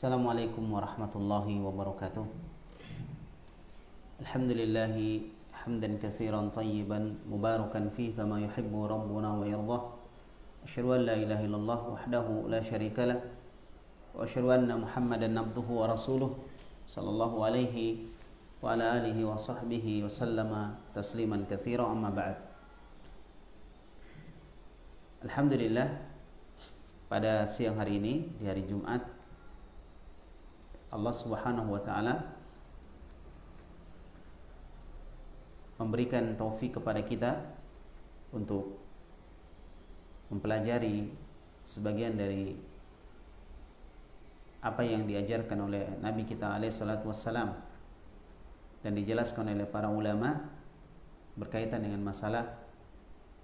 Assalamualaikum warahmatullahi wabarakatuh. Alhamdulillahi hamdan katsiran tayyiban mubarakan fihi kama yuhibbu rabbuna wa yardah. Asyhadu an la ilaha illallah wahdahu la syarikalah wa asyhadu anna Muhammadan abduhu wa rasuluh sallallahu alaihi wa ala alihi wa sahbihi wa sallama tasliman katsiran, amma ba'd. Alhamdulillah, pada siang hari ini, di hari Jumat, Allah Subhanahu wa taala memberikan taufik kepada kita untuk mempelajari sebagian dari apa yang diajarkan oleh Nabi kita alaihi salatu wassalam dan dijelaskan oleh para ulama berkaitan dengan masalah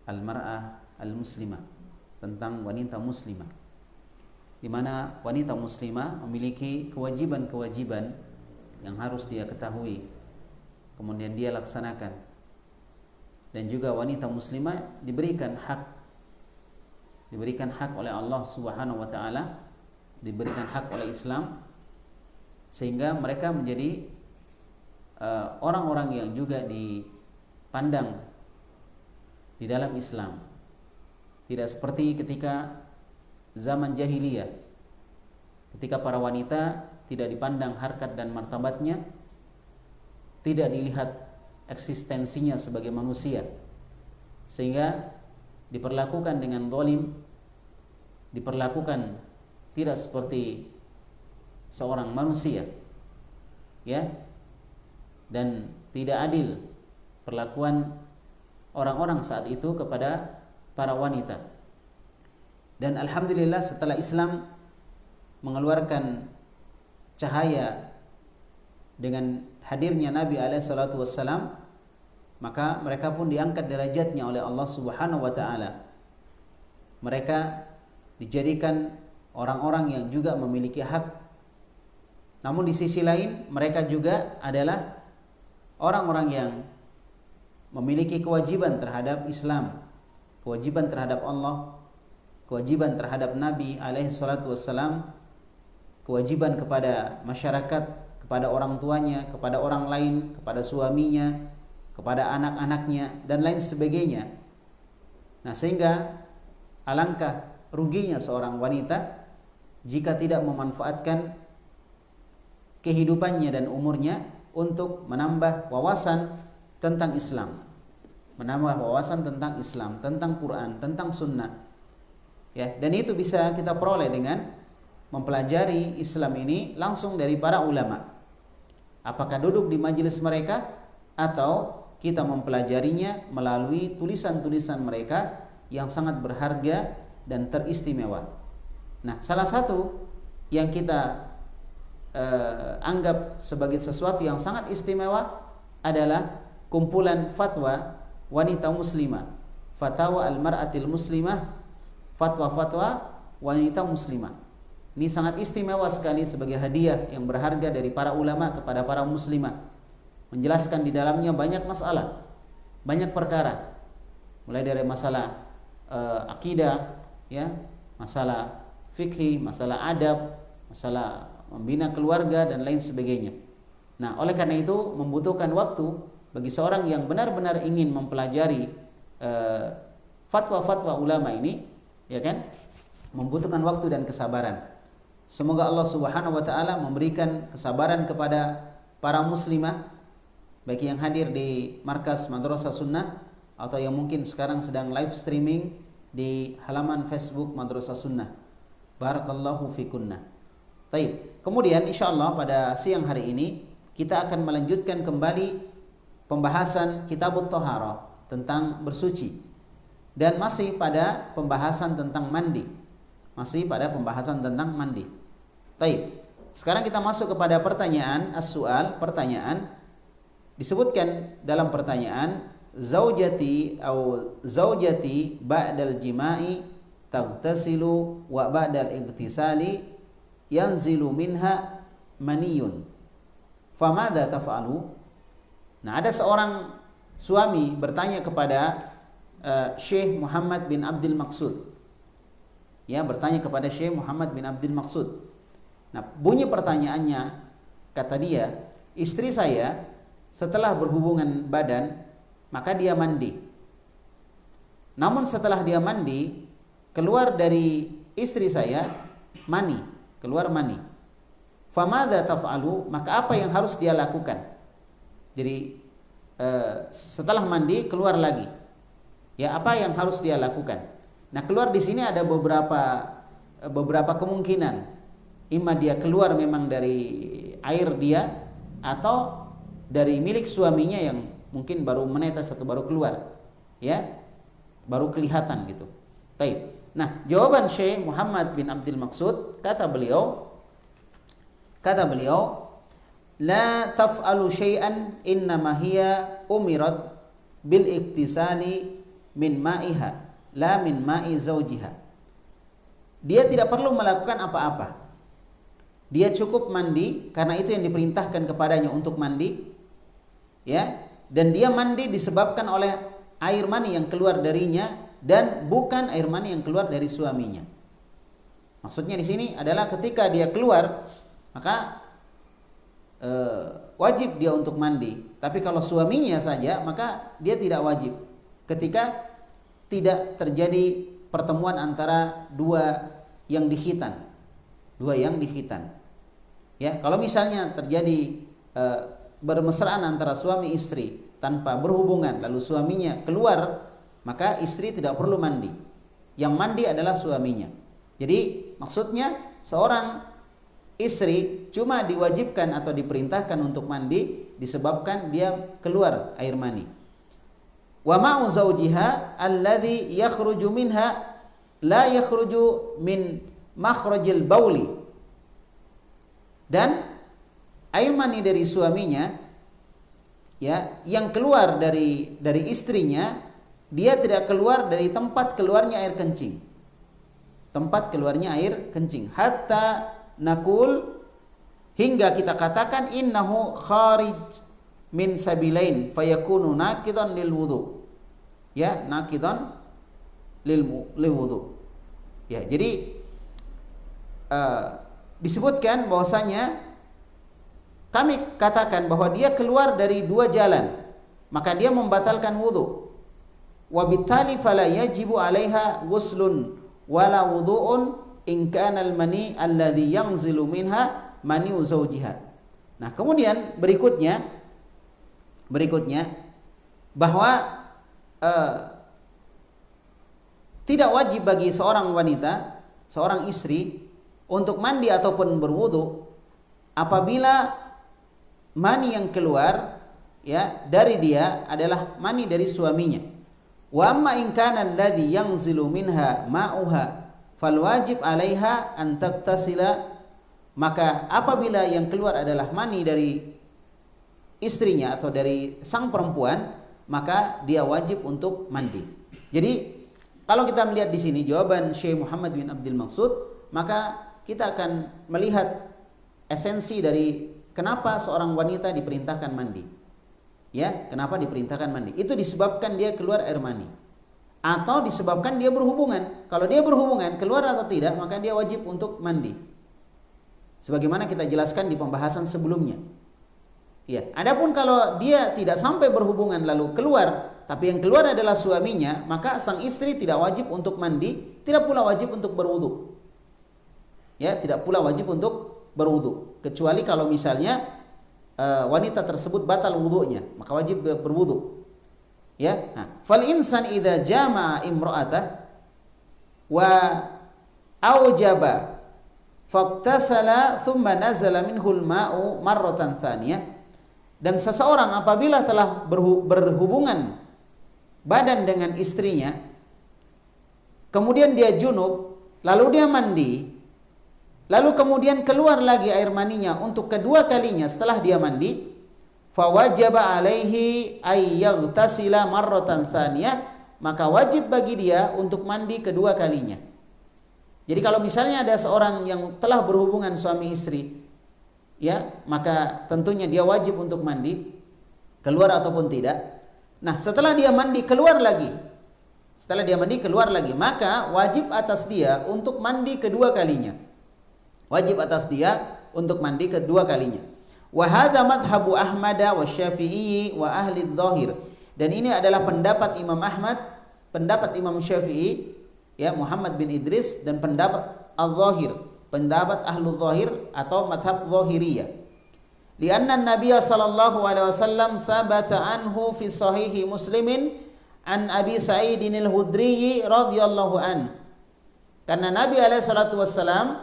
al-mar'ah al-muslimah, tentang wanita muslimah, di mana wanita muslimah memiliki kewajiban-kewajiban yang harus dia ketahui, kemudian dia laksanakan. Dan juga wanita muslimah diberikan hak oleh Allah Subhanahu wa taala, diberikan hak oleh Islam, sehingga mereka menjadi orang-orang yang juga dipandang di dalam Islam. Tidak seperti ketika zaman jahiliyah, ketika para wanita tidak dipandang harkat dan martabatnya, tidak dilihat eksistensinya sebagai manusia, sehingga diperlakukan dengan zalim, diperlakukan tidak seperti seorang manusia, ya, dan tidak adil perlakuan orang-orang saat itu kepada para wanita. Dan alhamdulillah, setelah Islam mengeluarkan cahaya dengan hadirnya Nabi alaihi salatu wassalam, maka mereka pun diangkat derajatnya oleh Allah Subhanahu wa taala. Mereka dijadikan orang-orang yang juga memiliki hak. Namun di sisi lain, mereka juga adalah orang-orang yang memiliki kewajiban terhadap Islam, kewajiban terhadap Allah, kewajiban terhadap Nabi alaihi salatu wassalam, kewajiban kepada masyarakat, kepada orang tuanya, kepada orang lain, kepada suaminya, kepada anak-anaknya, dan lain sebagainya. Nah, sehingga alangkah ruginya seorang wanita jika tidak memanfaatkan kehidupannya dan umurnya untuk menambah wawasan tentang Islam, menambah wawasan tentang Islam, tentang Quran, tentang sunnah. Ya, dan itu bisa kita peroleh dengan mempelajari Islam ini langsung dari para ulama. Apakah duduk di majelis mereka atau kita mempelajarinya melalui tulisan-tulisan mereka yang sangat berharga dan teristimewa. Nah, salah satu yang kita anggap sebagai sesuatu yang sangat istimewa adalah kumpulan fatwa wanita muslimah, Fatawa al-Mar'atil Muslimah, fatwa-fatwa wanita muslimah. Ini sangat istimewa sekali sebagai hadiah yang berharga dari para ulama kepada para muslimah. Menjelaskan di dalamnya banyak masalah, banyak perkara, mulai dari masalah akidah, ya, masalah fikih, masalah adab, masalah membina keluarga, dan lain sebagainya. Nah, oleh karena itu membutuhkan waktu bagi seorang yang benar-benar ingin mempelajari fatwa-fatwa ulama ini, ya kan, membutuhkan waktu dan kesabaran. Semoga Allah Subhanahu wa taala memberikan kesabaran kepada para muslimah, baik yang hadir di markas Madrasah Sunnah atau yang mungkin sekarang sedang live streaming di halaman Facebook Madrasah Sunnah. Barakallahu fikunna. Taib. Kemudian insyaallah pada siang hari ini kita akan melanjutkan kembali pembahasan Kitabut Thaharah tentang bersuci. Dan masih pada pembahasan tentang mandi. Taib. Sekarang kita masuk kepada pertanyaan as-su'al, pertanyaan. Disebutkan dalam pertanyaan, zaujati ba'dal jima'i taghtasilu wa ba'dal igtisali yanzilu minha maniyun. Famadha taf'alu? Nah, ada seorang suami bertanya kepada Syekh Muhammad bin Abdul Maqsud. Ya, bertanya kepada Syekh Muhammad bin Abdul Maqsud. Nah, bunyi pertanyaannya, kata dia, istri saya setelah berhubungan badan, maka dia mandi. Namun setelah dia mandi, keluar dari istri saya mani, keluar mani. Famadza taf'alu, maka apa yang harus dia lakukan? Jadi setelah mandi keluar lagi. Ya, apa yang harus dia lakukan? Nah, keluar di sini ada beberapa kemungkinan. Imma dia keluar memang dari air dia, atau dari milik suaminya yang mungkin baru menetes atau baru keluar, ya, baru kelihatan gitu. Baik. Nah, jawaban Syekh Muhammad bin Abdul Maqsud, kata beliau, la taf'alu syai'an innama hiya umirat bil iktisali min ma'iha la min ma'i zaujiha. Dia tidak perlu melakukan apa-apa. Dia cukup mandi karena itu yang diperintahkan kepadanya untuk mandi, ya, dan dia mandi disebabkan oleh air mani yang keluar darinya dan bukan air mani yang keluar dari suaminya. Maksudnya di sini adalah ketika dia keluar, maka wajib dia untuk mandi. Tapi kalau suaminya saja, maka dia tidak wajib. Ketika tidak terjadi pertemuan antara dua yang dikhitan. Ya, kalau misalnya terjadi bermesraan antara suami istri tanpa berhubungan, lalu suaminya keluar, maka istri tidak perlu mandi. Yang mandi adalah suaminya. Jadi maksudnya seorang istri cuma diwajibkan atau diperintahkan untuk mandi disebabkan dia keluar air mani. Wa ma'u zawjiha alladhi yakhruju minha la yakhruju min makhrajil bauli. Dan air mani dari suaminya, ya, yang keluar dari istrinya, dia tidak keluar dari tempat keluarnya air kencing. Tempat keluarnya air kencing. Hatta nakul, hingga kita katakan innahu kharij min sabilain fayakunu naqidan lil wudu. Ya, naqidan lil wudu. Ya, jadi disebutkan bahwasanya kami katakan bahwa dia keluar dari dua jalan, maka dia membatalkan wudu. Wa bittali fala yajibu 'alaiha ghuslun wala wudu'un in kana al-mani alladhi yanzilu minha mani'u zawjiha. Nah, kemudian berikutnya bahwa tidak wajib bagi seorang wanita, seorang istri untuk mandi ataupun berwudu apabila mani yang keluar, ya, dari dia adalah mani dari suaminya. Wa amma in kana alladhi yanzilu minha ma'uha fal wajib 'alaiha an taktasila, maka apabila yang keluar adalah mani dari istrinya atau dari sang perempuan, maka dia wajib untuk mandi. Jadi kalau kita melihat di sini jawaban Syekh Muhammad bin Abdul Maqsud, maka kita akan melihat esensi dari kenapa seorang wanita diperintahkan mandi. Ya, kenapa diperintahkan mandi? Itu disebabkan dia keluar air mani, atau disebabkan dia berhubungan. Kalau dia berhubungan, keluar atau tidak, maka dia wajib untuk mandi. Sebagaimana kita jelaskan di pembahasan sebelumnya. Ya, adapun kalau dia tidak sampai berhubungan lalu keluar, tapi yang keluar adalah suaminya, maka sang istri tidak wajib untuk mandi, tidak pula wajib untuk berwudu. Ya, tidak pula wajib untuk berwudu, kecuali kalau misalnya wanita tersebut batal wudunya, maka wajib berwudu. Ya, fal insan idza jama'a imra'atah wa aujaba faqtasala thumma nazala minhul ma'u marratan tsaniyah. Dan seseorang apabila telah berhubungan badan dengan istrinya, kemudian dia junub, lalu dia mandi, lalu kemudian keluar lagi air maninya untuk kedua kalinya setelah dia mandi, fawajaba alaihi ay yaghtasila marratan tsaniyah, maka wajib bagi dia untuk mandi kedua kalinya. Jadi kalau misalnya ada seorang yang telah berhubungan suami istri, ya, maka tentunya dia wajib untuk mandi, keluar ataupun tidak. Nah, setelah dia mandi keluar lagi, maka wajib atas dia untuk mandi kedua kalinya. Wajib atas dia untuk mandi kedua kalinya. Wa hadza madhhabu Ahmad wa Syafi'i wa ahli dzahir. Dan ini adalah pendapat Imam Ahmad, pendapat Imam Syafi'i, ya, Muhammad bin Idris, dan pendapat Al-Zahir, pendapat Ahlul Zahir atau madhab Zahiriyah. Lianna Nabiy sallallahu alaihi wasallam thabata anhu fi sahihi Muslimin an Abi Sa'idin al-Khudri radhiyallahu an. Karena Nabi alaihi salatu wasallam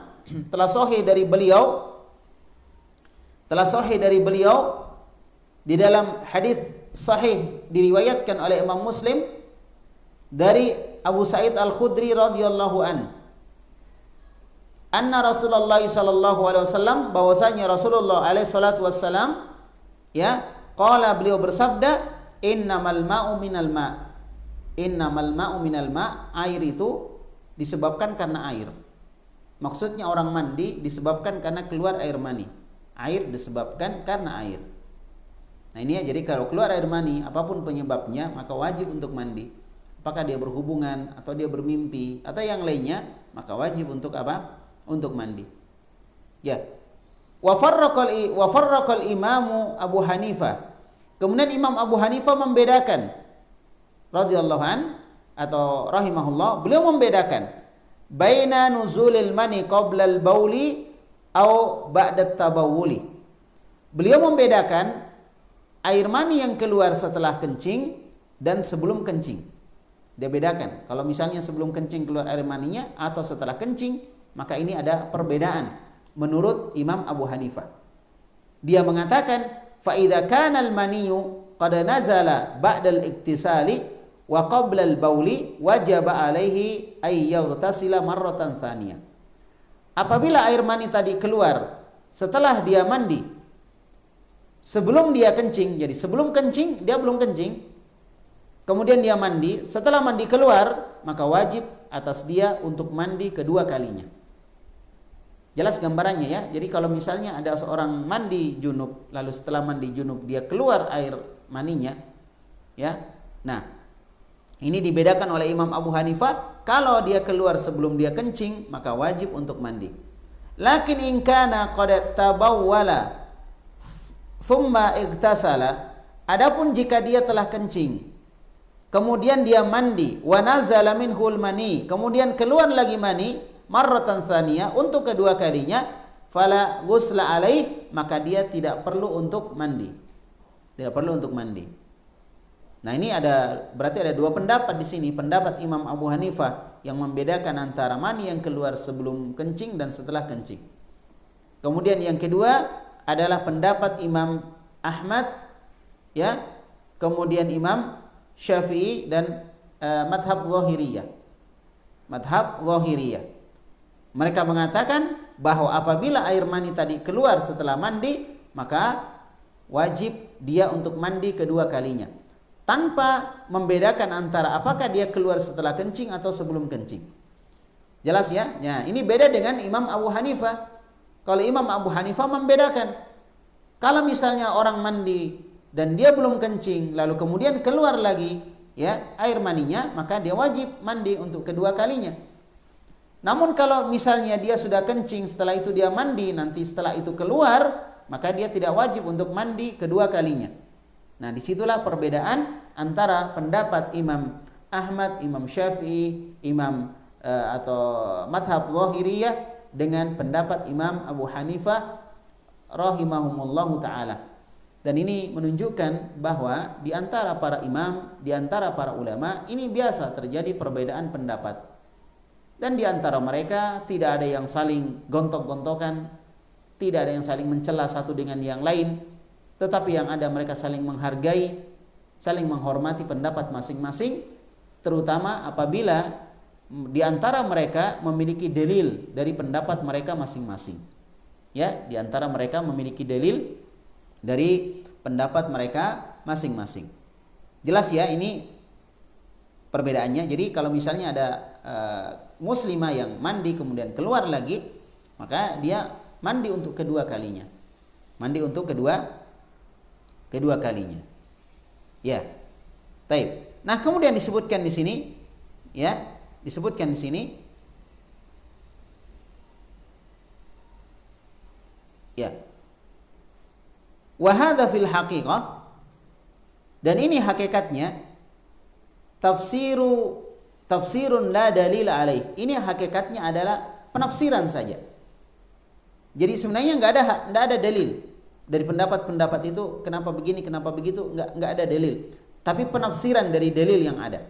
telah sahih dari beliau di dalam hadis sahih diriwayatkan oleh Imam Muslim dari Abu Sa'id Al-Khudri radhiyallahu an. Anna Rasulullah sallallahu alaihi wasallam, bahwasanya Rasulullah alaihi salatu wasallam, ya, qala, beliau bersabda, innamal ma'u minal ma'. Innamal ma'u minal ma', air itu disebabkan karena air. Maksudnya orang mandi disebabkan karena keluar air mani. Air disebabkan karena air. Nah ini ya, jadi kalau keluar air mani, apapun penyebabnya, maka wajib untuk mandi. Apakah dia berhubungan, atau dia bermimpi, atau yang lainnya, maka wajib untuk apa? Untuk mandi. Ya. Wa farraqal imamu Abu Hanifah. Kemudian Imam Abu Hanifah membedakan, radhiyallahu an atau rahimahullah, beliau membedakan baina nuzulil mani qabla al-bauli au ba'da tabawuli. Beliau membedakan air mani yang keluar setelah kencing dan sebelum kencing. Dia bedakan. Kalau misalnya sebelum kencing keluar air maninya atau setelah kencing, maka ini ada perbedaan menurut Imam Abu Hanifah. Dia mengatakan fa idza kana al-maniyu qad nazala ba'da al-iktisali wa qabla al-bauli wajaba alaihi ay yaghtasila marratan tsaniyah. Apabila air mani tadi keluar setelah dia mandi, sebelum dia kencing, jadi sebelum kencing dia belum kencing, kemudian dia mandi, setelah mandi keluar, maka wajib atas dia untuk mandi kedua kalinya. Jelas gambarannya ya. Jadi kalau misalnya ada seorang mandi junub, lalu setelah mandi junub dia keluar air maninya, ya. Nah, ini dibedakan oleh Imam Abu Hanifah. Kalau dia keluar sebelum dia kencing, maka wajib untuk mandi. Lakin in kana qad tabawwala thumma igtasala, adapun jika dia telah kencing, kemudian dia mandi, wa nazala minhul mani, kemudian keluar lagi mani, marratan tsaniyah, untuk kedua kalinya, fala ghusla alaih, maka dia tidak perlu untuk mandi. Tidak perlu untuk mandi. Nah ini berarti ada dua pendapat di sini. Pendapat Imam Abu Hanifah yang membedakan antara mani yang keluar sebelum kencing dan setelah kencing. Kemudian yang kedua adalah pendapat Imam Ahmad, ya, kemudian Imam Syafi'i dan madhab Zahiriyah. Madhab Zahiriyah. Mereka mengatakan bahwa apabila air mani tadi keluar setelah mandi, maka wajib dia untuk mandi kedua kalinya, tanpa membedakan antara apakah dia keluar setelah kencing atau sebelum kencing. Jelas ya? Ya, ini beda dengan Imam Abu Hanifah. Kalau Imam Abu Hanifah membedakan. Kalau misalnya orang mandi dan dia belum kencing, lalu kemudian keluar lagi, ya, air maninya, maka dia wajib mandi untuk kedua kalinya. Namun kalau misalnya dia sudah kencing, setelah itu dia mandi, nanti setelah itu keluar, maka dia tidak wajib untuk mandi kedua kalinya. Nah, disitulah perbedaan antara pendapat Imam Ahmad, Imam Syafi'i, atau madhab Zahiriyah dengan pendapat Imam Abu Hanifah rahimahumullahu ta'ala. Dan ini menunjukkan bahwa di antara para imam, di antara para ulama, ini biasa terjadi perbedaan pendapat. Dan di antara mereka tidak ada yang saling gontok-gontokan, tidak ada yang saling mencela satu dengan yang lain, tetapi yang ada mereka saling menghargai, saling menghormati pendapat masing-masing, terutama apabila di antara mereka memiliki dalil dari pendapat mereka masing-masing. Ya, di antara mereka memiliki dalil dari pendapat mereka masing-masing. Jelas ya, ini perbedaannya. Jadi kalau misalnya ada muslimah yang mandi kemudian keluar lagi, maka dia mandi untuk kedua kalinya. Mandi untuk kedua kalinya. Ya. Taib. Nah, kemudian disebutkan di sini, ya, disebutkan di sini Wa hadza fil haqiqah, dan ini hakikatnya tafsirun la dalil alaih. Ini hakikatnya adalah penafsiran saja. Jadi sebenarnya enggak ada dalil dari pendapat-pendapat itu, kenapa begini, kenapa begitu, enggak ada dalil. Tapi penafsiran dari dalil yang ada.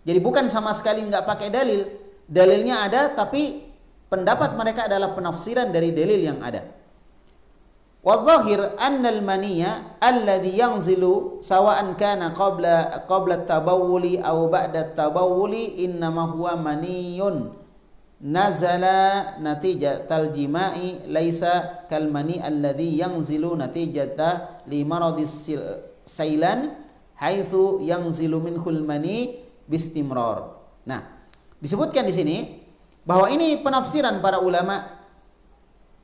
Jadi bukan sama sekali enggak pakai dalil. Dalilnya ada, tapi pendapat mereka adalah penafsiran dari dalil yang ada. Wadh-dhahir anna al-maniyya alladhi yanzilu sawa'an kana qabla at-tabawuli aw ba'da at-tabawuli innama huwa maniyun nazala natijatal jima'i laisa kal mani alladhi yanzilu natijata li maradis sailan haitsu yanzilu minhul mani bistimrar. Nah, disebutkan di sini bahwa ini penafsiran para ulama,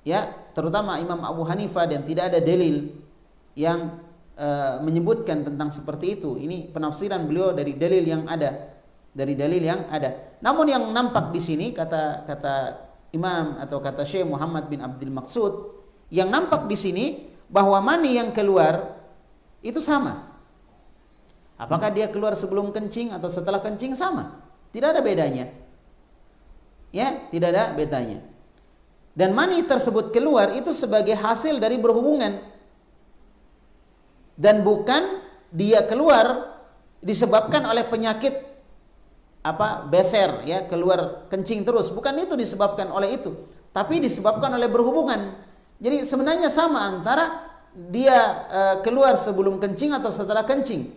ya, terutama Imam Abu Hanifah, dan tidak ada dalil yang menyebutkan tentang seperti itu. Ini penafsiran beliau dari dalil yang ada, Namun yang nampak di sini kata Imam atau kata Syekh Muhammad bin Abdul Maqsud, yang nampak di sini bahwa mani yang keluar itu sama. Apakah dia keluar sebelum kencing atau setelah kencing, sama. Tidak ada bedanya. Ya, tidak ada bedanya. Dan mani tersebut keluar itu sebagai hasil dari berhubungan, dan bukan dia keluar disebabkan oleh penyakit beser, ya, keluar kencing terus. Bukan itu disebabkan oleh itu, tapi disebabkan oleh berhubungan. Jadi sebenarnya sama antara dia keluar sebelum kencing atau setelah kencing.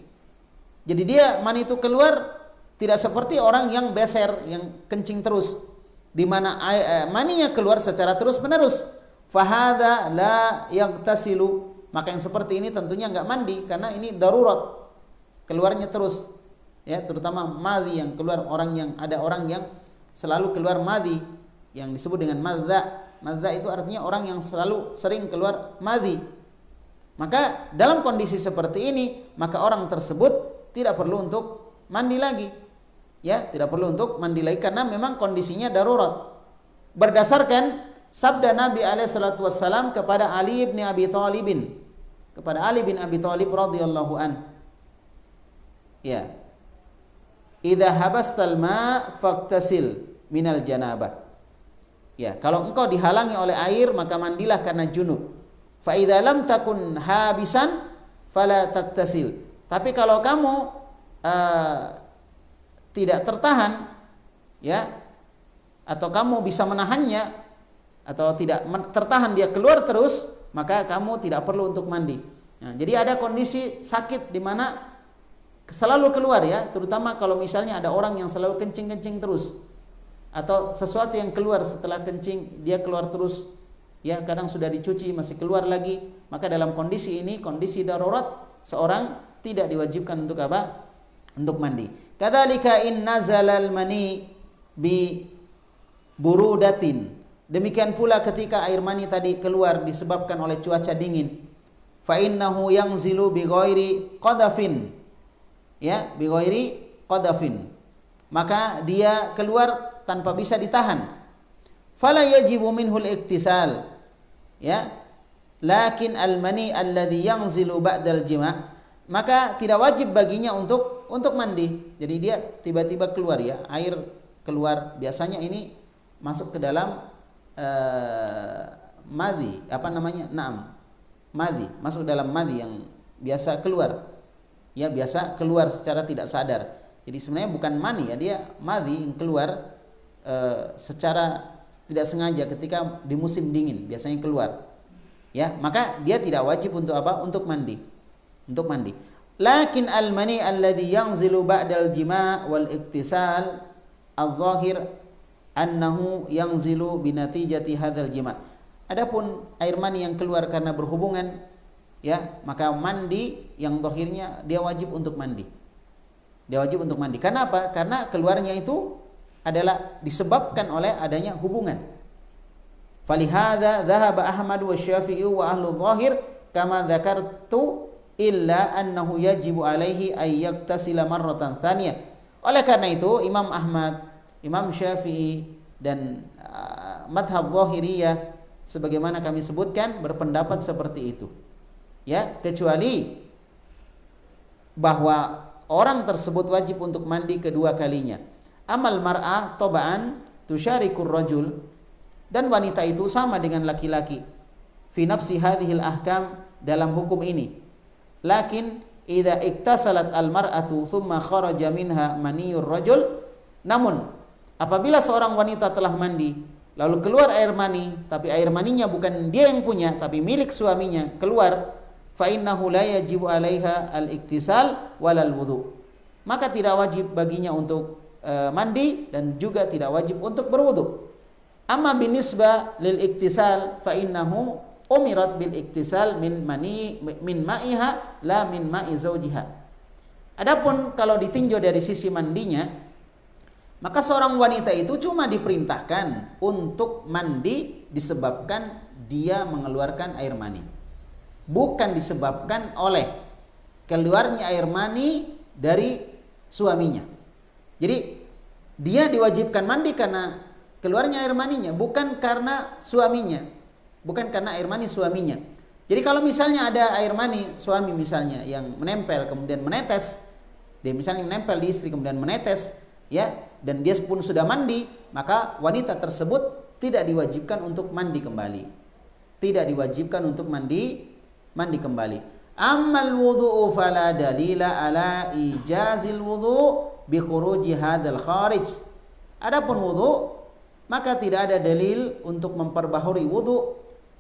Jadi dia mani itu keluar tidak seperti orang yang beser, yang kencing terus, di mana maninya keluar secara terus-menerus. Fahada la yaghtasilu, maka yang seperti ini tentunya enggak mandi, karena ini darurat, keluarnya terus, ya, terutama madhi yang keluar, ada orang yang selalu keluar madhi yang disebut dengan madza. Madza itu artinya orang yang selalu sering keluar madhi. Maka dalam kondisi seperti ini, maka orang tersebut tidak perlu untuk mandi lagi. Ya, tidak perlu untuk mandi lagi karena memang kondisinya darurat. Berdasarkan sabda Nabi alaihi salatu wassalam kepada Ali bin Abi Thalib, radhiyallahu an. Ya. Idza habastal ma faqtasil minal janabah. Ya, kalau engkau dihalangi oleh air maka mandilah karena junub. Fa idza lam takun habisan fala taktasil. Tapi kalau kamu tidak tertahan, ya, atau kamu bisa menahannya, atau tidak tertahan dia keluar terus, maka kamu tidak perlu untuk mandi. Nah, jadi ada kondisi sakit di mana selalu keluar, ya, terutama kalau misalnya ada orang yang selalu kencing terus, atau sesuatu yang keluar setelah kencing dia keluar terus, ya, kadang sudah dicuci masih keluar lagi, maka dalam kondisi ini, kondisi darurat, seorang tidak diwajibkan untuk untuk mandi. Kadzalika in nazalal mani bi burudatin. Demikian pula ketika air mani tadi keluar disebabkan oleh cuaca dingin. Fa innahu yanzilu bi ghairi qadafin. Ya, bi ghairi qadafin. Maka dia keluar tanpa bisa ditahan. Fala yajibu minhul iktisal. Ya. Lakin al mani alladhi yanzilu ba'dal jima', maka tidak wajib baginya untuk mandi. Jadi dia tiba-tiba keluar, ya, air keluar, biasanya ini masuk ke dalam madhi, madhi, masuk dalam madhi yang biasa keluar, ya, biasa keluar secara tidak sadar. Jadi sebenarnya bukan mani, ya, dia madhi yang keluar secara tidak sengaja ketika di musim dingin biasanya keluar, ya, maka dia tidak wajib untuk untuk mandi. Lakin al-mani alladhi yanzilu ba'dal jima' wal iktisal al-zahir annahu yanzilu binatijati hadzal jima'. Adapun air mani yang keluar karena berhubungan, ya, maka mandi yang zahirnya dia wajib untuk mandi. Karena apa? Karena keluarnya itu adalah disebabkan oleh adanya hubungan. Falihadza dhahaba Ahmad wa Syafi'i wa ahlu zahir kama dzakartu illa annahu yajibu alaihi ay yaktasila marratan tsaniyah. Oleh karena itu Imam Ahmad, Imam Syafi'i dan madhab Zahiriyah sebagaimana kami sebutkan berpendapat seperti itu. ya, kecuali bahwa orang tersebut wajib untuk mandi kedua kalinya. Amal mar'ah toba'an tusyarikur rajul, dan wanita itu sama dengan laki-laki fi nafsi hadhil ahkam, dalam hukum ini. Lakin idza iktasalat al mar'atu thumma kharaja minha maniyur rajul, namun apabila seorang wanita telah mandi lalu keluar air mani, tapi air maninya bukan dia yang punya tapi milik suaminya, keluar, fa innahu la yajibu 'alaiha al-iktisal walal wudu, maka tidak wajib baginya untuk mandi dan juga tidak wajib untuk berwudu. Amma binisbah lil iktisal fa innahu umirat bil iktisal min ma'iha la min ma'i zawjiha. Adapun kalau ditinjau dari sisi mandinya, maka seorang wanita itu cuma diperintahkan untuk mandi disebabkan dia mengeluarkan air mani, bukan disebabkan oleh keluarnya air mani dari suaminya. Jadi dia diwajibkan mandi karena keluarnya air maninya, bukan karena suaminya, bukan karena air mani suaminya. Jadi kalau misalnya ada air mani suami misalnya yang menempel kemudian menetes, dia misalnya menempel di istri kemudian menetes, ya, dan dia pun sudah mandi, maka wanita tersebut tidak diwajibkan untuk mandi kembali. Tidak diwajibkan untuk mandi kembali. Ammal wudu'u fala dalila ala ijazil wudu' bi khuruji hadzal kharij. Adapun wudu, maka tidak ada dalil untuk memperbaharui wudu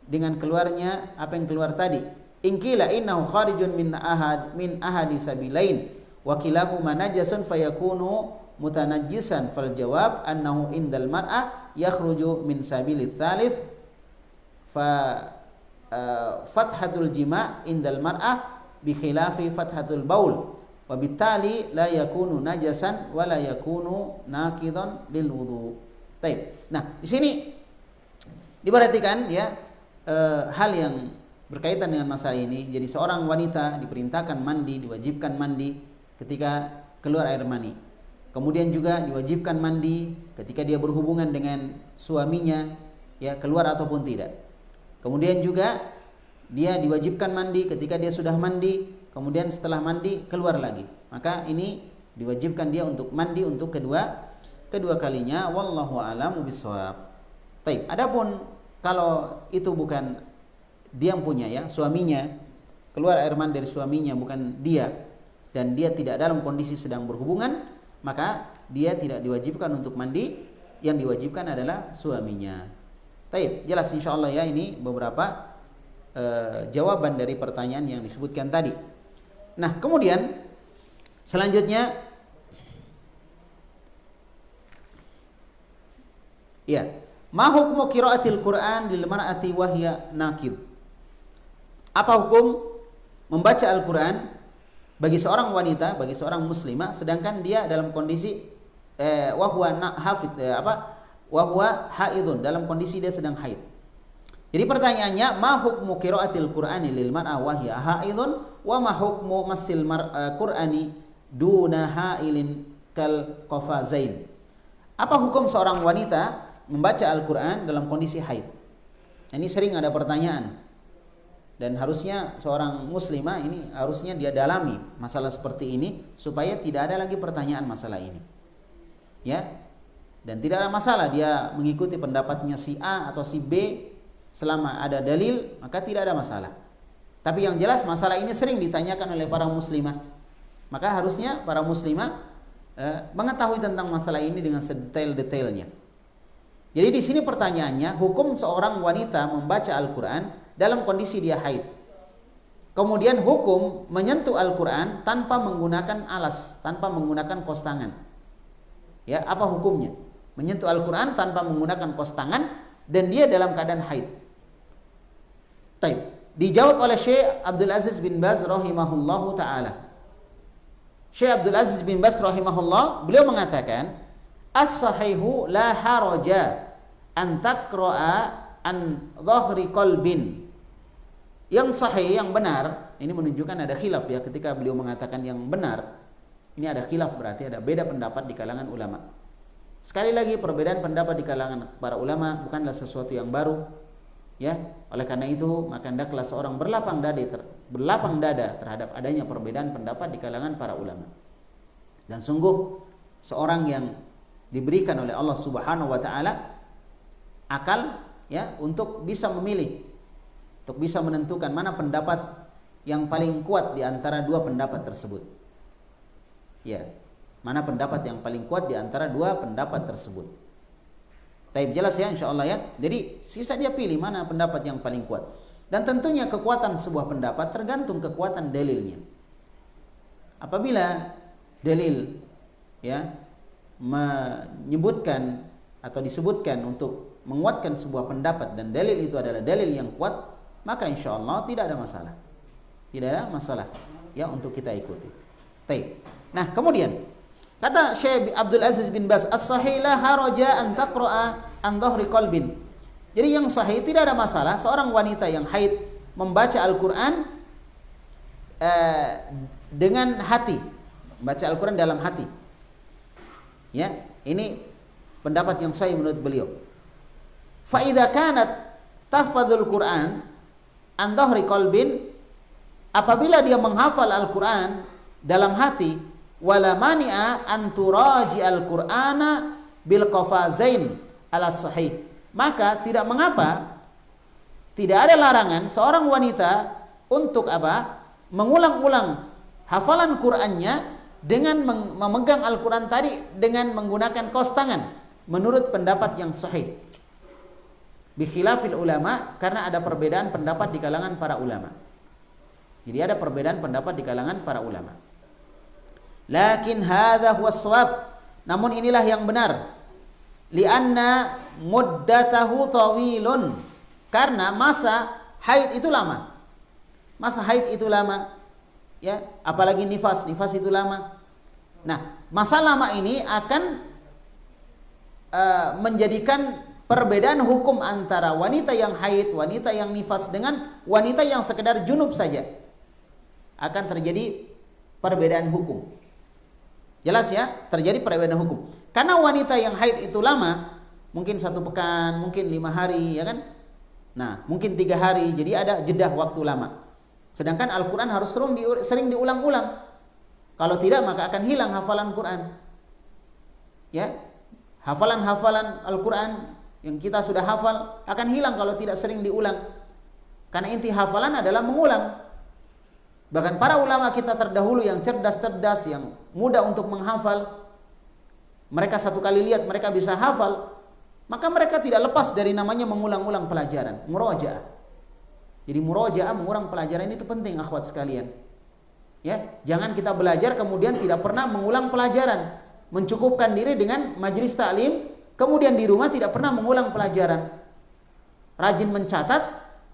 dengan keluarnya apa yang keluar tadi. In qila innahu kharijun min ahadi sabilain wa kilahuma najasun fayakunu mutanajjisan, fal jawab annahu indal mar'ah yakhruju min sabilit tsalits fa fathatul jima' indal mar'ah bi khilafi fathatul baul wa bittali la yakunu najasan wa la yakunu naqidan lil wudu. Baik. Nah, di sini diperhatikan ya hal yang berkaitan dengan masalah ini. Jadi seorang wanita diperintahkan mandi, diwajibkan mandi ketika keluar air mani. Kemudian juga diwajibkan mandi ketika dia berhubungan dengan suaminya, ya, keluar ataupun tidak. Kemudian juga dia diwajibkan mandi ketika dia sudah mandi, kemudian setelah mandi keluar lagi. Maka ini diwajibkan dia untuk mandi untuk kedua kalinya. Wallahu a'lamu bishawab. Baik, adapun kalau itu bukan dia yang punya, ya, suaminya, keluar air mani dari suaminya bukan dia, dan dia tidak dalam kondisi sedang berhubungan, maka dia tidak diwajibkan untuk mandi, yang diwajibkan adalah suaminya. Baik, jelas insyaallah ya, ini beberapa jawaban dari pertanyaan yang disebutkan tadi. Nah, kemudian selanjutnya, ya, ma hukmu qiraatil Qur'an lil mar'ati wa hiya naqid. Apa hukum membaca Al-Qur'an bagi seorang wanita, bagi seorang muslimah sedangkan dia dalam kondisi wa huwa haidun, dalam kondisi dia sedang haid. Jadi pertanyaannya, ma hukmu qiraatil Qur'ani lil mar'a wa hiya haidun wa ma hukmu masil Qur'ani duna hailin kal qafazain. Apa hukum seorang wanita membaca Al-Qur'an dalam kondisi haid? Ini sering ada pertanyaan, dan harusnya seorang muslimah ini harusnya dia dalami masalah seperti ini supaya tidak ada lagi pertanyaan masalah ini, ya. Dan tidak ada masalah dia mengikuti pendapatnya si A atau si B, selama ada dalil maka tidak ada masalah. Tapi yang jelas masalah ini sering ditanyakan oleh para muslimah, maka harusnya para muslimah mengetahui tentang masalah ini dengan sedetail-detailnya. Jadi di sini pertanyaannya, hukum seorang wanita membaca Al-Qur'an dalam kondisi dia haid. Kemudian hukum menyentuh Al-Qur'an tanpa menggunakan alas, tanpa menggunakan kos tangan. Ya, apa hukumnya? Menyentuh Al-Qur'an tanpa menggunakan kos tangan dan dia dalam keadaan haid. Baik, dijawab oleh Syekh Abdul Aziz bin Baz rahimahullahu taala. Syekh Abdul Aziz bin Baz rahimahullah, beliau mengatakan, as-sahihu la haraja an taqra'a an dhahri qalbin. Yang sahih, yang benar, ini menunjukkan ada khilaf ya, ketika beliau mengatakan yang benar, ini ada khilaf, berarti ada beda pendapat di kalangan ulama. Sekali lagi, perbedaan pendapat di kalangan para ulama bukanlah sesuatu yang baru, Ya, oleh karena itu maka hendaklah seorang berlapang dada terhadap adanya perbedaan pendapat di kalangan para ulama. Dan sungguh seorang yang diberikan oleh Allah Subhanahu wa taala akal ya untuk bisa memilih, untuk bisa menentukan mana pendapat yang paling kuat di antara dua pendapat tersebut. Ya, mana pendapat yang paling kuat di antara dua pendapat tersebut. Taib, jelas ya insyaallah ya. Jadi sisa dia pilih mana pendapat yang paling kuat. Dan tentunya kekuatan sebuah pendapat tergantung kekuatan dalilnya. Apabila dalil ya menyebutkan atau disebutkan untuk menguatkan sebuah pendapat dan dalil itu adalah dalil yang kuat, maka insyaallah tidak ada masalah. Tidak ada masalah ya untuk kita ikuti. Taib. Nah, kemudian kata Syekh Abdul Aziz bin Baz, as-sahih la haraja an taqra'a an dhahri qalbin. Jadi yang sahih tidak ada masalah seorang wanita yang haid membaca Al-Qur'an dengan hati, membaca Al-Qur'an dalam hati. Ya, ini pendapat yang sahih menurut beliau. Fa idza kanat tahfadzul Qur'an an dhahri qalbin, apabila dia menghafal Al-Qur'an dalam hati, wala mani'a an turaji al-Qur'ana bil qafazain ala sahih, maka tidak mengapa, tidak ada larangan seorang wanita untuk apa? Mengulang-ulang hafalan Qur'annya dengan memegang Al-Qur'an tadi dengan menggunakan kaus tangan menurut pendapat yang sahih. Bi khilafil ulama, karena ada perbedaan pendapat di kalangan para ulama. Jadi ada perbedaan pendapat di kalangan para ulama. Lakin hadza huwa shawab, namun inilah yang benar. Lianna muddatahu tawilun, karena masa haid itu lama. Masa haid itu lama. Ya, apalagi nifas itu lama. Nah, masa lama ini akan menjadikan perbedaan hukum antara wanita yang haid, wanita yang nifas dengan wanita yang sekedar junub saja. Akan terjadi perbedaan hukum. Jelas ya, terjadi perbedaan hukum. Karena wanita yang haid itu lama, mungkin 1 pekan, mungkin 5 hari, ya kan? Nah, mungkin 3 hari, jadi ada jeda waktu lama. Sedangkan Al-Quran harus sering diulang-ulang. Kalau tidak, maka akan hilang hafalan Quran. Ya, hafalan-hafalan Al-Quran yang kita sudah hafal akan hilang kalau tidak sering diulang. Karena inti hafalan adalah mengulang. Bahkan para ulama kita terdahulu yang cerdas-cerdas, yang mudah untuk menghafal, mereka 1 kali lihat mereka bisa hafal, maka mereka tidak lepas dari namanya mengulang-ulang pelajaran, murajaah. Jadi murajaah, mengulang pelajaran itu penting akhwat sekalian. Ya, jangan kita belajar kemudian tidak pernah mengulang pelajaran, mencukupkan diri dengan majelis taklim, kemudian di rumah tidak pernah mengulang pelajaran. Rajin mencatat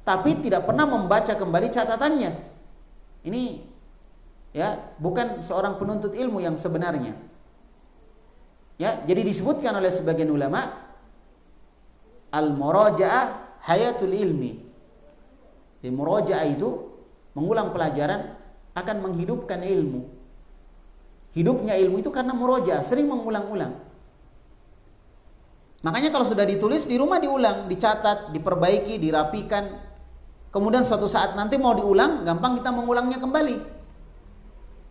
tapi tidak pernah membaca kembali catatannya. Ini ya bukan seorang penuntut ilmu yang sebenarnya. Ya, jadi disebutkan oleh sebagian ulama al-murajaah hayatul ilmi. Di murajaah itu mengulang pelajaran akan menghidupkan ilmu. Hidupnya ilmu itu karena murajaah, sering mengulang-ulang. Makanya kalau sudah ditulis di rumah diulang, dicatat, diperbaiki, dirapikan. Kemudian suatu saat nanti mau diulang, gampang kita mengulangnya kembali.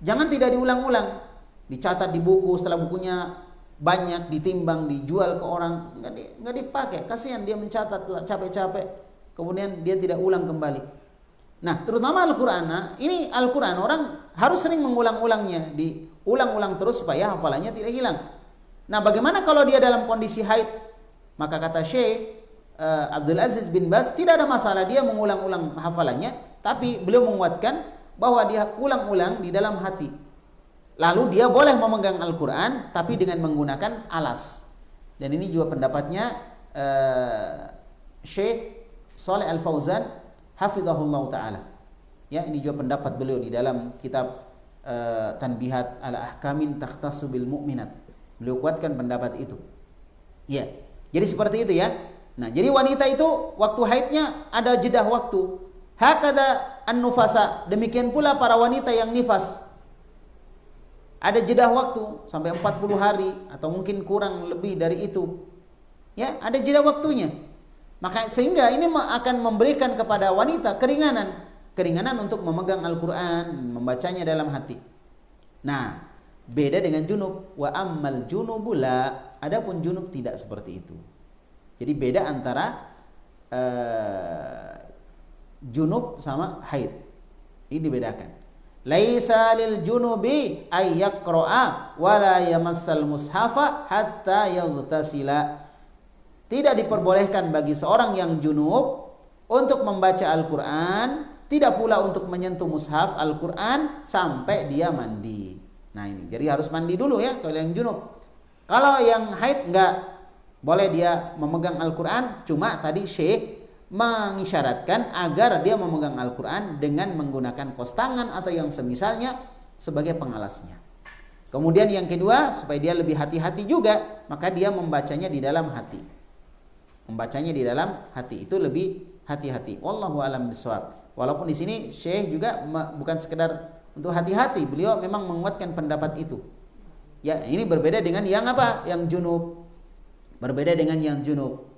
Jangan tidak diulang-ulang. Dicatat di buku, setelah bukunya banyak, ditimbang, dijual ke orang, nggak dipakai. Kasihan dia mencatat capek-capek, kemudian dia tidak ulang kembali. Nah, terutama Al-Quran. Nah, ini Al-Quran orang harus sering mengulang-ulangnya, diulang-ulang terus supaya hafalannya tidak hilang. Nah, bagaimana kalau dia dalam kondisi haid? Maka kata Syekh Abdul Aziz bin Baz, tidak ada masalah dia mengulang-ulang hafalannya, tapi beliau menguatkan bahwa dia ulang-ulang di dalam hati. Lalu dia boleh memegang Al-Quran tapi dengan menggunakan alas. Dan ini juga pendapatnya Syekh Shalih Al-Fauzan hafizahullah ta'ala. Ya, ini juga pendapat beliau di dalam kitab Tanbihat ala Ahkamin Takhtassu bil Mu'minat. Beliau kuatkan pendapat itu. Ya, jadi seperti itu ya. Nah, jadi wanita itu waktu haidnya ada jeda waktu. Hakada an-nufasa, demikian pula para wanita yang nifas. Ada jeda waktu sampai 40 hari atau mungkin kurang lebih dari itu. Ya, ada jeda waktunya. Maka sehingga ini akan memberikan kepada wanita keringanan untuk memegang Al-Quran, membacanya dalam hati. Nah, beda dengan junub. Wa ammal junubula, adapun junub tidak seperti itu. Jadi beda antara junub sama haid. Ini dibedakan. Laisa lil junubi ay yaqra'a wa la yamassal mushafa hatta yaghtasila. Tidak diperbolehkan bagi seorang yang junub untuk membaca Al-Quran, tidak pula untuk menyentuh mushaf Al-Quran sampai dia mandi. Nah ini, jadi harus mandi dulu ya kalau yang junub. Kalau yang haid enggak, boleh dia memegang Al-Quran, cuma tadi Syekh mengisyaratkan agar dia memegang Al-Quran dengan menggunakan kos tangan atau yang semisalnya sebagai pengalasnya. Kemudian yang kedua, supaya dia lebih hati-hati juga, maka dia membacanya di dalam hati. Membacanya di dalam hati itu lebih hati-hati. Wallahu a'lam bishawab. Walaupun di sini Syekh juga bukan sekedar untuk hati-hati, beliau memang menguatkan pendapat itu. Ya, ini berbeda dengan yang apa? Yang junub. Berbeda dengan yang junub.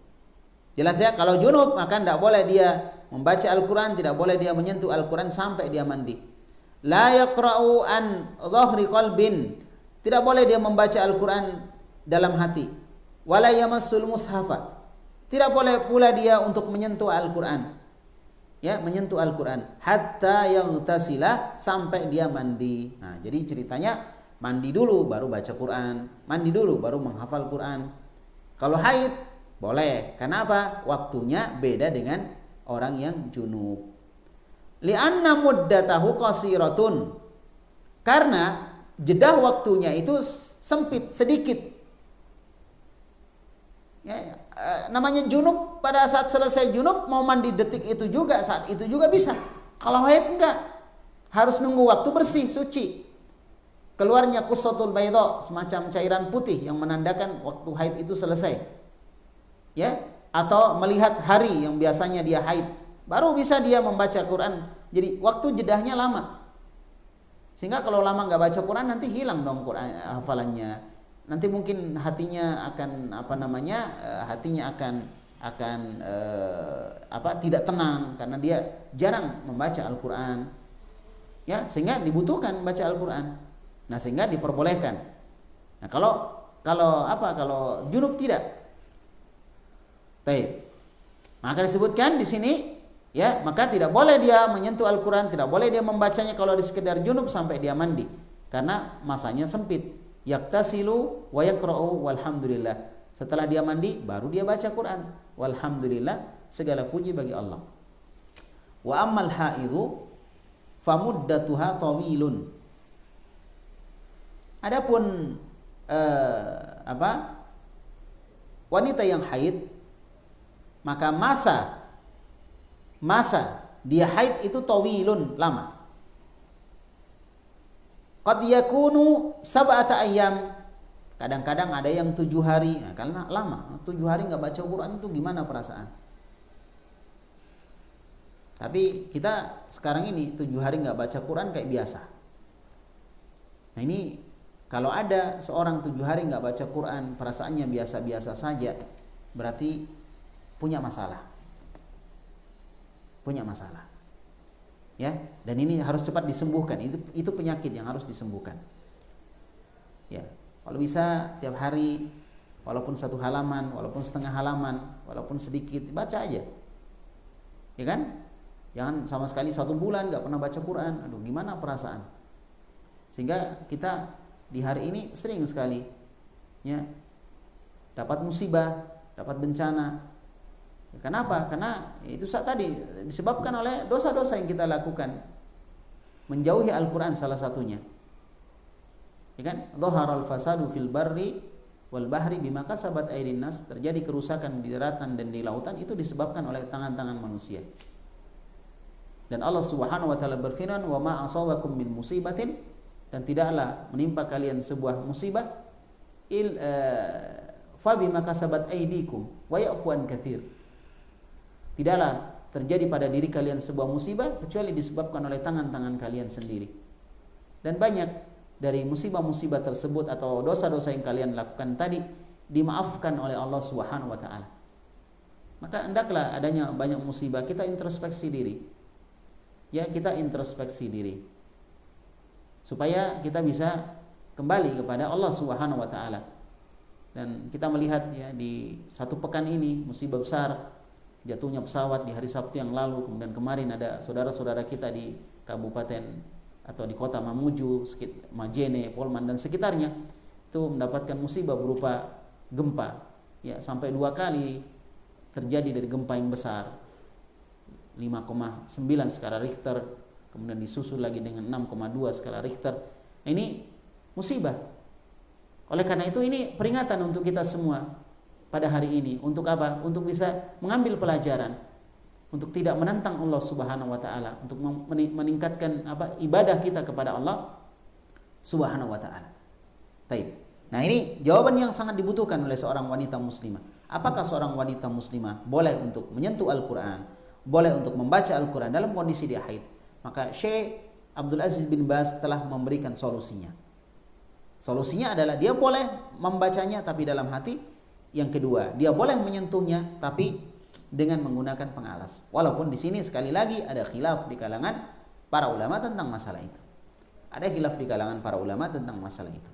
Jelas ya, kalau junub maka tidak boleh dia membaca Al-Quran, tidak boleh dia menyentuh Al-Quran sampai dia mandi. La yaqra'u an dhahri qalbin. Tidak boleh dia membaca Al-Quran dalam hati. Wala yamassul mushafa. Tidak boleh pula dia untuk menyentuh Al-Quran. Ya, menyentuh Al-Quran. Hatta yaghtasila, sampai dia mandi. Nah, jadi ceritanya mandi dulu baru baca Quran. Mandi dulu baru menghafal Quran. Kalau haid boleh. Kenapa? Waktunya beda dengan orang yang junub. Li'anna muddatahu qasiratun. Karena jeda waktunya itu sempit, sedikit. Ya, namanya junub, pada saat selesai junub mau mandi detik itu juga, saat itu juga bisa. Kalau haid enggak, harus nunggu waktu bersih, suci. Keluarnya qussatul baydha, semacam cairan putih yang menandakan waktu haid itu selesai. Ya, atau melihat hari yang biasanya dia haid, baru bisa dia membaca Quran. Jadi waktu jedahnya lama. Sehingga kalau lama enggak baca Quran nanti hilang dong Quran hafalannya. Nanti mungkin hatinya akan hatinya akan tidak tenang karena dia jarang membaca Al-Qur'an. Ya, sehingga dibutuhkan baca Al-Qur'an. Nah, sehingga diperbolehkan. Nah, kalau junub tidak. Baik. Maka disebutkan di sini ya, maka tidak boleh dia menyentuh Al-Qur'an, tidak boleh dia membacanya kalau di sekedar junub sampai dia mandi karena masanya sempit. Yaktasilu wa yaqra'u walhamdulillah. Setelah dia mandi baru dia baca Quran. Walhamdulillah, segala puji bagi Allah. Wa ammal haidhu famuddatuha tawilun. Adapun wanita yang haid, maka masa dia haid itu tawilun, lama. Qad yakunu sab'ata ayyam. Kadang-kadang ada yang 7 hari. Nah, karena lama, 7 hari enggak baca Quran itu gimana perasaan? Tapi kita sekarang ini 7 hari enggak baca Quran kayak biasa. Nah, ini kalau ada seorang 7 hari enggak baca Quran, perasaannya biasa-biasa saja, berarti punya masalah. Punya masalah. Ya, dan ini harus cepat disembuhkan. Itu penyakit yang harus disembuhkan. Ya, kalau bisa tiap hari, walaupun 1 halaman, walaupun setengah halaman, walaupun sedikit, baca aja. Ya kan? Jangan sama sekali 1 bulan nggak pernah baca Quran. Aduh, gimana perasaan? Sehingga kita di hari ini sering sekali, ya, dapat musibah, dapat bencana. Kenapa? Karena itu saat tadi disebabkan oleh dosa-dosa yang kita lakukan. Menjauhi Al-Quran salah satunya. Ya kan? Dhaharal fasadu fil barri wal bahri bima kasabat aydin nas. Terjadi kerusakan di daratan dan di lautan itu disebabkan oleh tangan-tangan manusia. Dan Allah Subhanahu wa taala berfirman, "Wa ma asabakum min musibatin," dan tidaklah menimpa kalian sebuah musibah fa bima kasabat aydikum wa ya'fu an katsir. Tidaklah terjadi pada diri kalian sebuah musibah kecuali disebabkan oleh tangan-tangan kalian sendiri. Dan banyak dari musibah-musibah tersebut atau dosa-dosa yang kalian lakukan tadi dimaafkan oleh Allah Subhanahu wa taala. Maka hendaklah adanya banyak musibah kita introspeksi diri. Ya, kita introspeksi diri. Supaya kita bisa kembali kepada Allah Subhanahu wa taala. Dan kita melihat ya di satu pekan ini musibah besar, jatuhnya pesawat di hari Sabtu yang lalu, kemudian kemarin ada saudara-saudara kita di kabupaten atau di kota Mamuju, Majene, Polman dan sekitarnya itu mendapatkan musibah berupa gempa. Ya, sampai 2 kali terjadi dari gempa yang besar. 5,9 skala Richter, kemudian disusul lagi dengan 6,2 skala Richter. Nah, ini musibah. Oleh karena itu ini peringatan untuk kita semua pada hari ini. Untuk apa? Untuk bisa mengambil pelajaran, untuk tidak menentang Allah Subhanahu wa taala, untuk meningkatkan ibadah kita kepada Allah Subhanahu wa taala. Baik. Nah, ini jawaban yang sangat dibutuhkan oleh seorang wanita muslimah. Apakah seorang wanita muslimah boleh untuk menyentuh Al-Qur'an, boleh untuk membaca Al-Qur'an dalam kondisi dia haid? Maka Syekh Abdul Aziz bin Baz telah memberikan solusinya. Solusinya adalah dia boleh membacanya tapi dalam hati. Yang kedua, dia boleh menyentuhnya tapi dengan menggunakan pengalas. Walaupun di sini sekali lagi ada khilaf di kalangan para ulama tentang masalah itu. Ada khilaf di kalangan para ulama tentang masalah itu.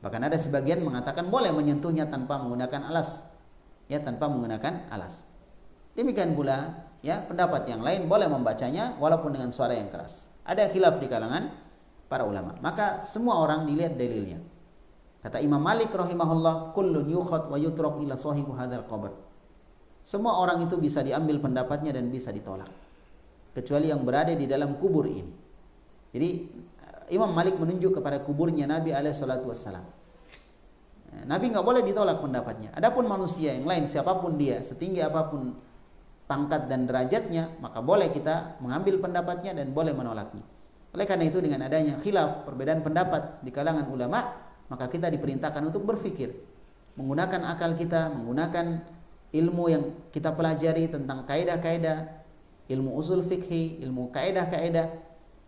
Bahkan ada sebagian mengatakan boleh menyentuhnya tanpa menggunakan alas. Ya, tanpa menggunakan alas. Demikian pula ya pendapat yang lain boleh membacanya walaupun dengan suara yang keras. Ada khilaf di kalangan para ulama. Maka semua orang dilihat dalilnya. Kata Imam Malik rahimahullah, kullun yukhad wa yutraq ila sahibu hadzal qabr. Semua orang itu bisa diambil pendapatnya dan bisa ditolak, kecuali yang berada di dalam kubur ini. Jadi Imam Malik menunjuk kepada kuburnya Nabi alaihi salatu wassalam. Nabi enggak boleh ditolak pendapatnya. Adapun manusia yang lain siapapun dia, setinggi apapun pangkat dan derajatnya, maka boleh kita mengambil pendapatnya dan boleh menolaknya. Oleh karena itu dengan adanya khilaf, perbedaan pendapat di kalangan ulama, maka kita diperintahkan untuk berpikir, menggunakan akal kita, menggunakan ilmu yang kita pelajari tentang kaidah-kaidah, ilmu usul fikih, ilmu kaidah-kaidah,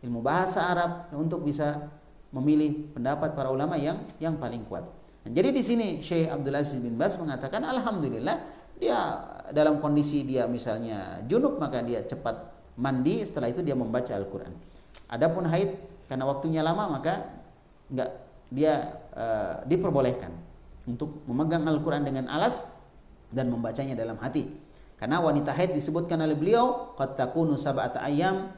ilmu bahasa Arab untuk bisa memilih pendapat para ulama yang paling kuat. Nah, jadi di sini Syekh Abdul Aziz bin Baz mengatakan alhamdulillah dia dalam kondisi dia misalnya junub maka dia cepat mandi, setelah itu dia membaca Al-Qur'an. Adapun haid karena waktunya lama maka enggak, dia diperbolehkan untuk memegang Al-Quran dengan alas dan membacanya dalam hati. Karena wanita haid disebutkan oleh beliau qad takunu sab'ata ayyam,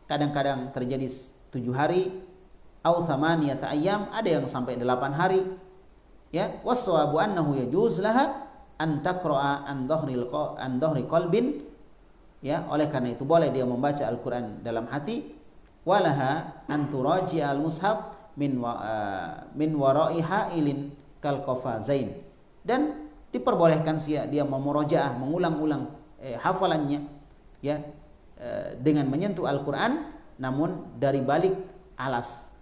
kadang-kadang terjadi 7 hari, au thamaniyata ayyam, ada yang sampai 8 hari. Ya, wassawabu annahu yajuz laha an taqra'a an dhahri qalbin. Ya, oleh karena itu boleh dia membaca Al-Quran dalam hati. Walaha an turaji'a al-mushaf min wara'i hailin kal qafazain, dan diperbolehkan dia memurojaah, mengulang-ulang hafalannya ya dengan menyentuh Al-Qur'an namun dari balik alas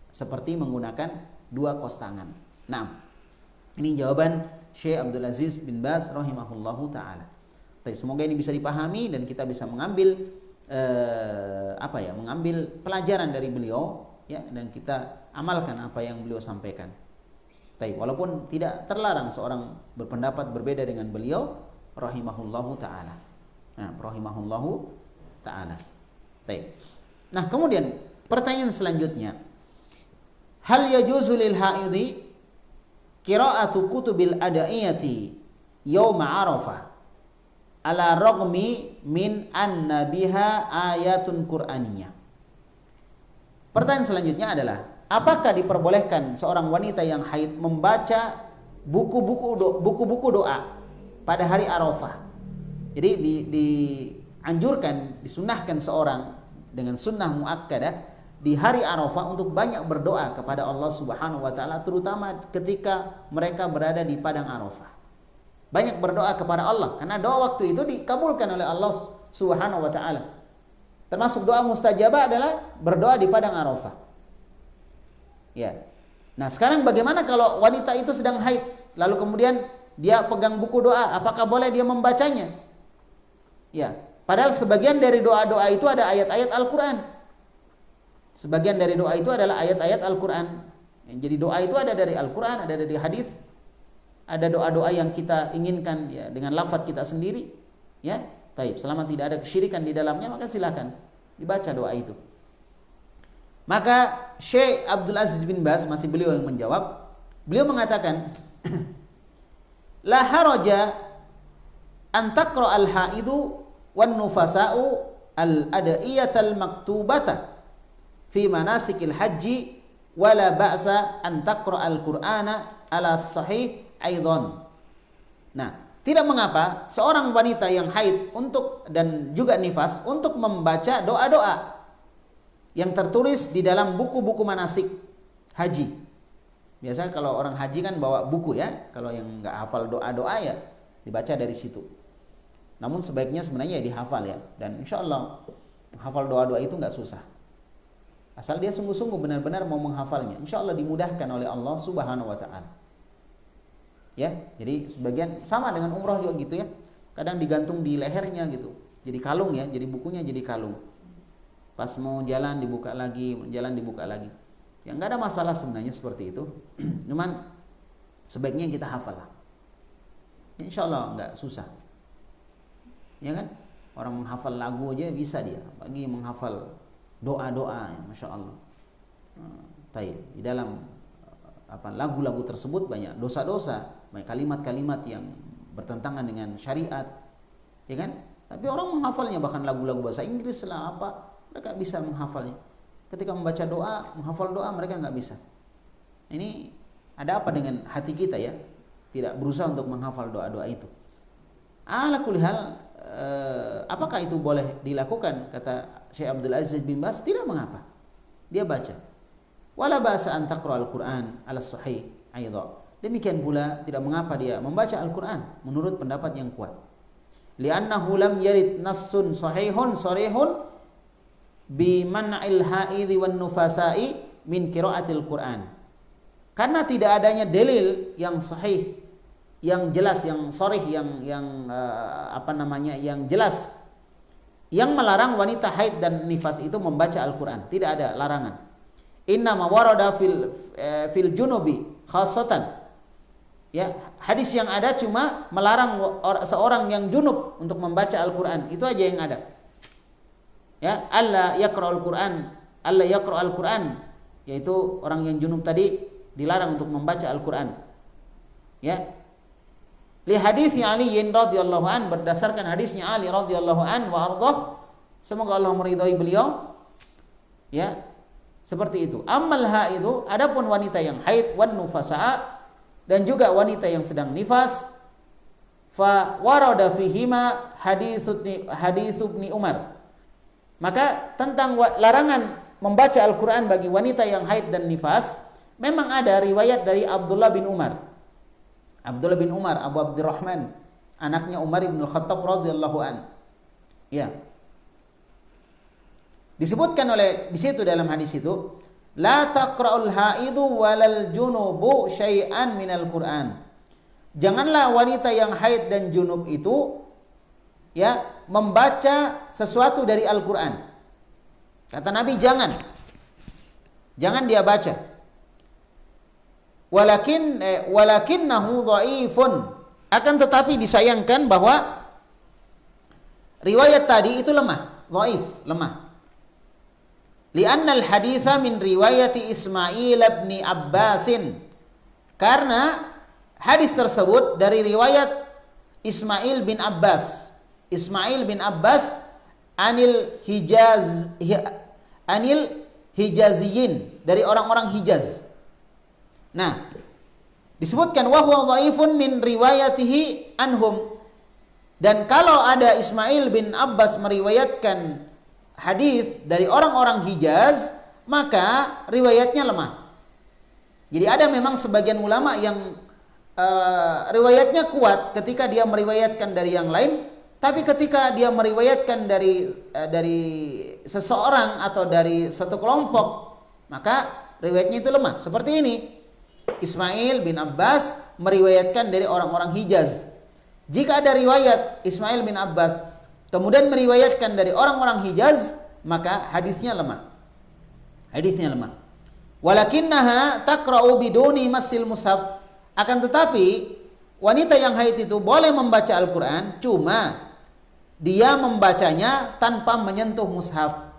seperti menggunakan 2 kos tangan. Nah, ini jawaban Syekh Abdul Aziz bin Baz rahimahullahu taala. Semoga ini bisa dipahami dan kita bisa mengambil mengambil pelajaran dari beliau ya, dan kita amalkan apa yang beliau sampaikan. Walaupun tidak terlarang seorang berpendapat berbeda dengan beliau rahimahullahu taala. Nah, rahimahullahu taala. Nah, kemudian pertanyaan selanjutnya, hal yajuzu lil haidhi qira'atu kutubil adaiyati yauma arafah ala ragmi min anna biha ayatun qur'aniyah. Pertanyaan selanjutnya adalah, apakah diperbolehkan seorang wanita yang haid membaca buku-buku doa pada hari Arafah? Jadi dianjurkan, disunahkan seorang dengan sunnah muakkadah di hari Arafah untuk banyak berdoa kepada Allah Subhanahu wa taala, terutama ketika mereka berada di padang Arafah. Banyak berdoa kepada Allah karena doa waktu itu dikabulkan oleh Allah Subhanahu wa taala. Termasuk doa mustajabah adalah berdoa di padang Arafah. Ya. Nah, sekarang bagaimana kalau wanita itu sedang haid, lalu kemudian dia pegang buku doa, apakah boleh dia membacanya? Ya, padahal sebagian dari doa-doa itu ada ayat-ayat Al-Qur'an. Sebagian dari doa itu adalah ayat-ayat Al-Qur'an. Jadi doa itu ada dari Al-Qur'an, ada dari hadis. Ada doa-doa yang kita inginkan ya dengan lafaz kita sendiri. Ya, taib. Selama tidak ada kesyirikan di dalamnya, maka silakan dibaca doa itu. Maka Syekh Abdul Aziz bin Baz, masih beliau yang menjawab, beliau mengatakan, la haraja an taqra al-haidu wan nufasa'u al-ada'iyatal maktubata fi manasikil haji wala ba'sa an taqra al-Qur'ana ala sahih aidan. Nah, tidak mengapa seorang wanita yang haid untuk dan juga nifas untuk membaca doa-doa yang tertulis di dalam buku-buku manasik haji. Biasanya kalau orang haji kan bawa buku ya, kalau yang nggak hafal doa-doa ya dibaca dari situ. Namun sebaiknya sebenarnya ya dihafal ya, dan insya Allah menghafal doa-doa itu nggak susah. Asal dia sungguh-sungguh benar-benar mau menghafalnya, insya Allah dimudahkan oleh Allah Subhanahu Wa Taala. Ya, jadi sebagian sama dengan umroh juga gitu ya. Kadang digantung di lehernya gitu, jadi kalung ya, jadi bukunya jadi kalung. Pas mau jalan dibuka lagi, jalan dibuka lagi. Ya nggak ada masalah sebenarnya seperti itu. Cuman sebaiknya kita hafal lah. Insya Allah nggak susah. Ya kan? Orang menghafal lagu aja bisa dia. Bagi menghafal doa-doa, ya, masya Allah. Di dalam lagu-lagu tersebut banyak dosa-dosa, banyak kalimat-kalimat yang bertentangan dengan syariat, ya kan? Tapi orang menghafalnya, bahkan lagu-lagu bahasa Inggris lah apa, mereka bisa menghafalnya. Ketika membaca doa, menghafal doa, mereka nggak bisa. Ini ada apa dengan hati kita ya? Tidak berusaha untuk menghafal doa-doa itu. Ala kulli hal, apakah itu boleh dilakukan? Kata Syekh Abdul Aziz bin Baz, tidak mengapa. Dia baca. Wala ba'sa an taqra al-Qur'an ala sahih aidha. Demikian pula tidak mengapa dia membaca Al-Qur'an menurut pendapat yang kuat. Li'annahu lam yarid nassun sahihun sarihun bi man'il haidhi wan nufasa'i min qiraatil Qur'an. Karena tidak adanya dalil yang sahih, yang jelas, yang sharih, yang jelas yang melarang wanita haid dan nifas itu membaca Al-Qur'an. Tidak ada larangan. Inna ma warada fil junubi khassatan. Ya, hadis yang ada cuma melarang seorang yang junub untuk membaca Al-Qur'an. Itu aja yang ada. Ya, alla yaqra'ul Qur'an, yaitu orang yang junub tadi dilarang untuk membaca Al-Qur'an. Ya. Li hadisnya Ali radhiyallahu an, berdasarkan hadisnya Ali radhiyallahu an wa ardhah, semoga Allah meridhai beliau. Ya. Seperti itu. Ammal haidu, adapun wanita yang haid, wan nufasa, dan juga wanita yang sedang nifas, fa warada fihima hadis Ibnu Umar. Maka tentang larangan membaca Al-Qur'an bagi wanita yang haid dan nifas, memang ada riwayat dari Abdullah bin Umar. Abdullah bin Umar, Abu Abdurrahman, anaknya Umar bin Khattab radhiyallahu an. Ya. Disebutkan oleh di situ dalam hadis itu, la taqra'ul haidu walal junubu syai'an minal Qur'an. Janganlah wanita yang haid dan junub itu ya membaca sesuatu dari Al-Qur'an. Kata Nabi jangan dia baca. Walakinnahu dhaifun. Akan tetapi disayangkan bahwa riwayat tadi itu lemah, dhaif, lemah. Li'annal haditha min riwayati Ismail bin Abbasin. Karena hadis tersebut dari riwayat Ismail bin Abbas. Ismail bin Abbas anil Hijaziyin, dari orang-orang Hijaz. Nah, disebutkan wa huwa dhaifun min riwayatihi anhum. Dan kalau ada Ismail bin Abbas meriwayatkan hadis dari orang-orang Hijaz, maka riwayatnya lemah. Jadi ada memang sebagian ulama yang riwayatnya kuat ketika dia meriwayatkan dari yang lain, tapi ketika dia meriwayatkan dari seseorang atau dari satu kelompok, maka riwayatnya itu lemah. Seperti ini, Ismail bin Abbas meriwayatkan dari orang-orang Hijaz. Jika ada riwayat Ismail bin Abbas kemudian meriwayatkan dari orang-orang Hijaz, maka hadisnya lemah. Hadisnya lemah. Walakinnaha taqra'u biduni massil mushaf. Akan tetapi wanita yang haid itu boleh membaca Al-Qur'an, cuma dia membacanya tanpa menyentuh mushaf.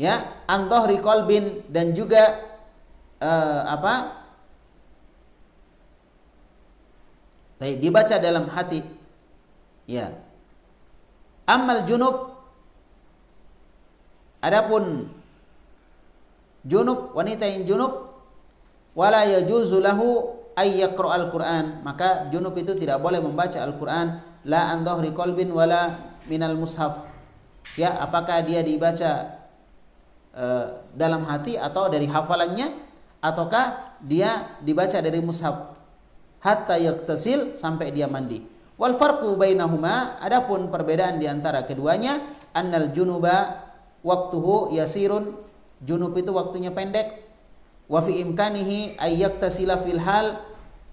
Ya, an dhahri qalbin, dan juga dibaca dalam hati. Ya. Ammal junub, adapun junub, wanita yang junub, wala yajuzu lahu ay yaqra'al Qur'an, maka junub itu tidak boleh membaca Al-Qur'an, la an dhahri qalbin wala minal mushaf. Ya, apakah dia dibaca dalam hati atau dari hafalannya, ataukah dia dibaca dari mushaf, hatta yaktasil, sampai dia mandi. Wal farqu bainahuma, adapun perbedaan di antara keduanya, annal junuba waktuhu yasirun, junub itu waktunya pendek, wa fi imkanihi ay yaktasila fil hal,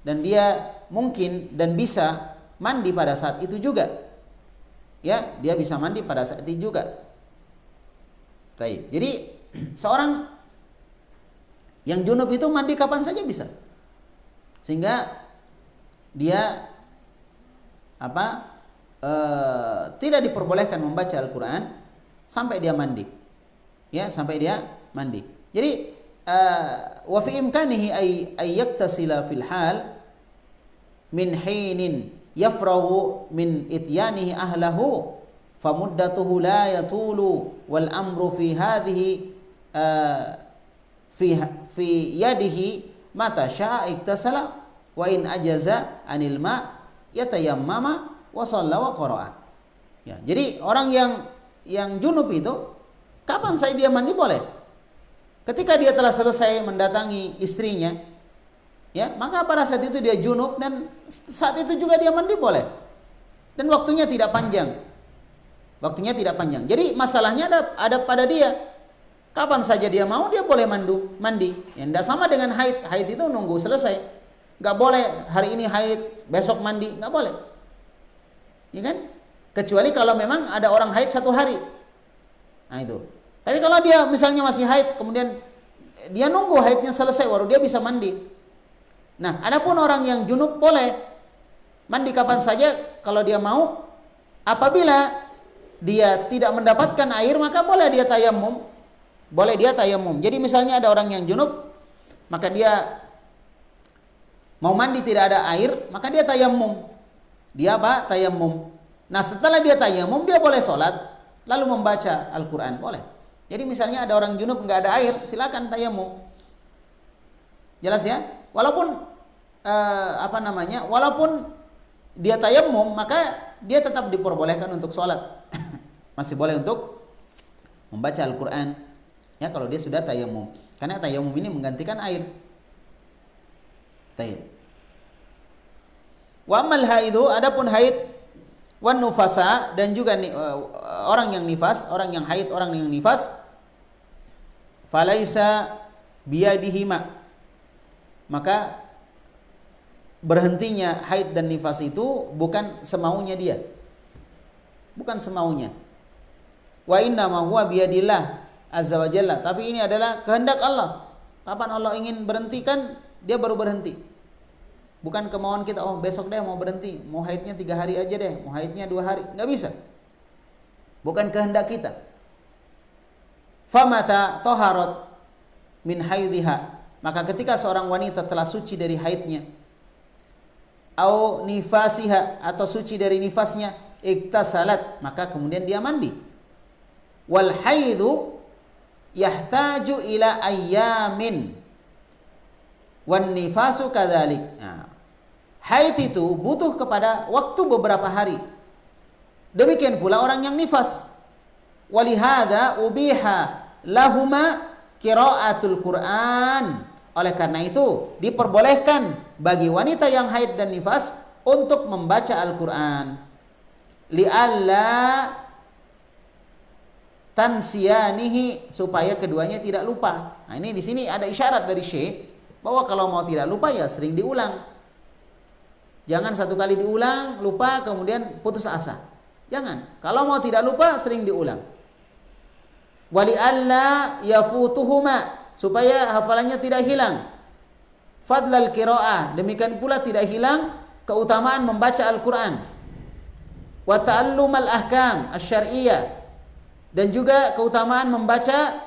dan dia mungkin dan bisa mandi pada saat itu juga. Ya, dia bisa mandi pada saat itu juga. Jadi seorang yang junub itu mandi kapan saja bisa, sehingga dia tidak diperbolehkan membaca Al-Quran sampai dia mandi. Ya, sampai dia mandi. Jadi wa fi imkanihi ay yaktasila fil hal min hinin yafrahu min ityanihi ahlahu famuddatuhu la yatulu wal amru fi hadhihi fi yadihi mata syaa iktasala wa in ajaza anil ma yatayammama wa shalla wa qara'a. Ya, jadi orang yang junub itu kapan saja dia mandi boleh. Ketika dia telah selesai mendatangi istrinya, ya, maka pada saat itu dia junub, dan saat itu juga dia mandi boleh. Dan waktunya tidak panjang. Waktunya tidak panjang. Jadi masalahnya ada pada dia. Kapan saja dia mau, dia boleh mandi. Ya, tidak sama dengan haid. Haid itu nunggu selesai. Nggak boleh hari ini haid, besok mandi, nggak boleh. Ya kan? Kecuali kalau memang ada orang haid 1 hari. Nah itu. Tapi kalau dia misalnya masih haid, kemudian dia nunggu haidnya selesai baru dia bisa mandi. Nah, adapun orang yang junub boleh mandi kapan saja kalau dia mau. Apabila dia tidak mendapatkan air, maka boleh dia tayammum. Boleh dia tayammum. Jadi misalnya ada orang yang junub, maka dia mau mandi tidak ada air, maka dia tayammum. Dia tayammum. Nah, setelah dia tayammum, dia boleh sholat lalu membaca Al-Quran, boleh. Jadi misalnya ada orang junub nggak ada air, silakan tayammum. Jelas ya? Walaupun walaupun dia tayammum, maka dia tetap diperbolehkan untuk sholat. Masih boleh untuk membaca Al-Quran. Ya, kalau dia sudah tayammum. Karena tayammum ini menggantikan air. Wa amal haidu, adapun haid, wan nufasa, dan juga orang yang nifas, orang yang haid, orang yang nifas, falaisa biyadihima, maka berhentinya haid dan nifas itu bukan semaunya dia, bukan semaunya. Wa inna ma huwa biyadillah azza wa jalla, tapi ini adalah kehendak Allah. Kapan Allah ingin berhentikan, dia baru berhenti. Bukan kemauan kita, oh besok deh mau berhenti, mau haidnya 3 hari aja deh, mau haidnya 2 hari, nggak bisa. Bukan kehendak kita. Famata toharot min haidhiha, maka ketika seorang wanita telah suci dari haidnya, au nifasiha, atau suci dari nifasnya, iktasalat, maka kemudian dia mandi. Wal haidu yahtaju ila ayyamin wan nifasu kadzalik. Nah, haid itu butuh kepada waktu beberapa hari. Demikian pula orang yang nifas. Walihada ubiha lahuma qiraatul Qur'an. Oleh karena itu diperbolehkan bagi wanita yang haid dan nifas untuk membaca Al-Qur'an. Li'alla tansiyanihi, supaya keduanya tidak lupa. Nah, ini di sini ada isyarat dari Syekh bahwa kalau mau tidak lupa ya sering diulang. Jangan satu kali diulang, lupa, kemudian putus asa. Jangan. Kalau mau tidak lupa, sering diulang. Wali alla yafutuhuma, supaya hafalannya tidak hilang. Fadlal qiraah, demikian pula tidak hilang keutamaan membaca Al-Quran. wa ta'allumal ahkam asy-syar'iyyah, dan juga keutamaan membaca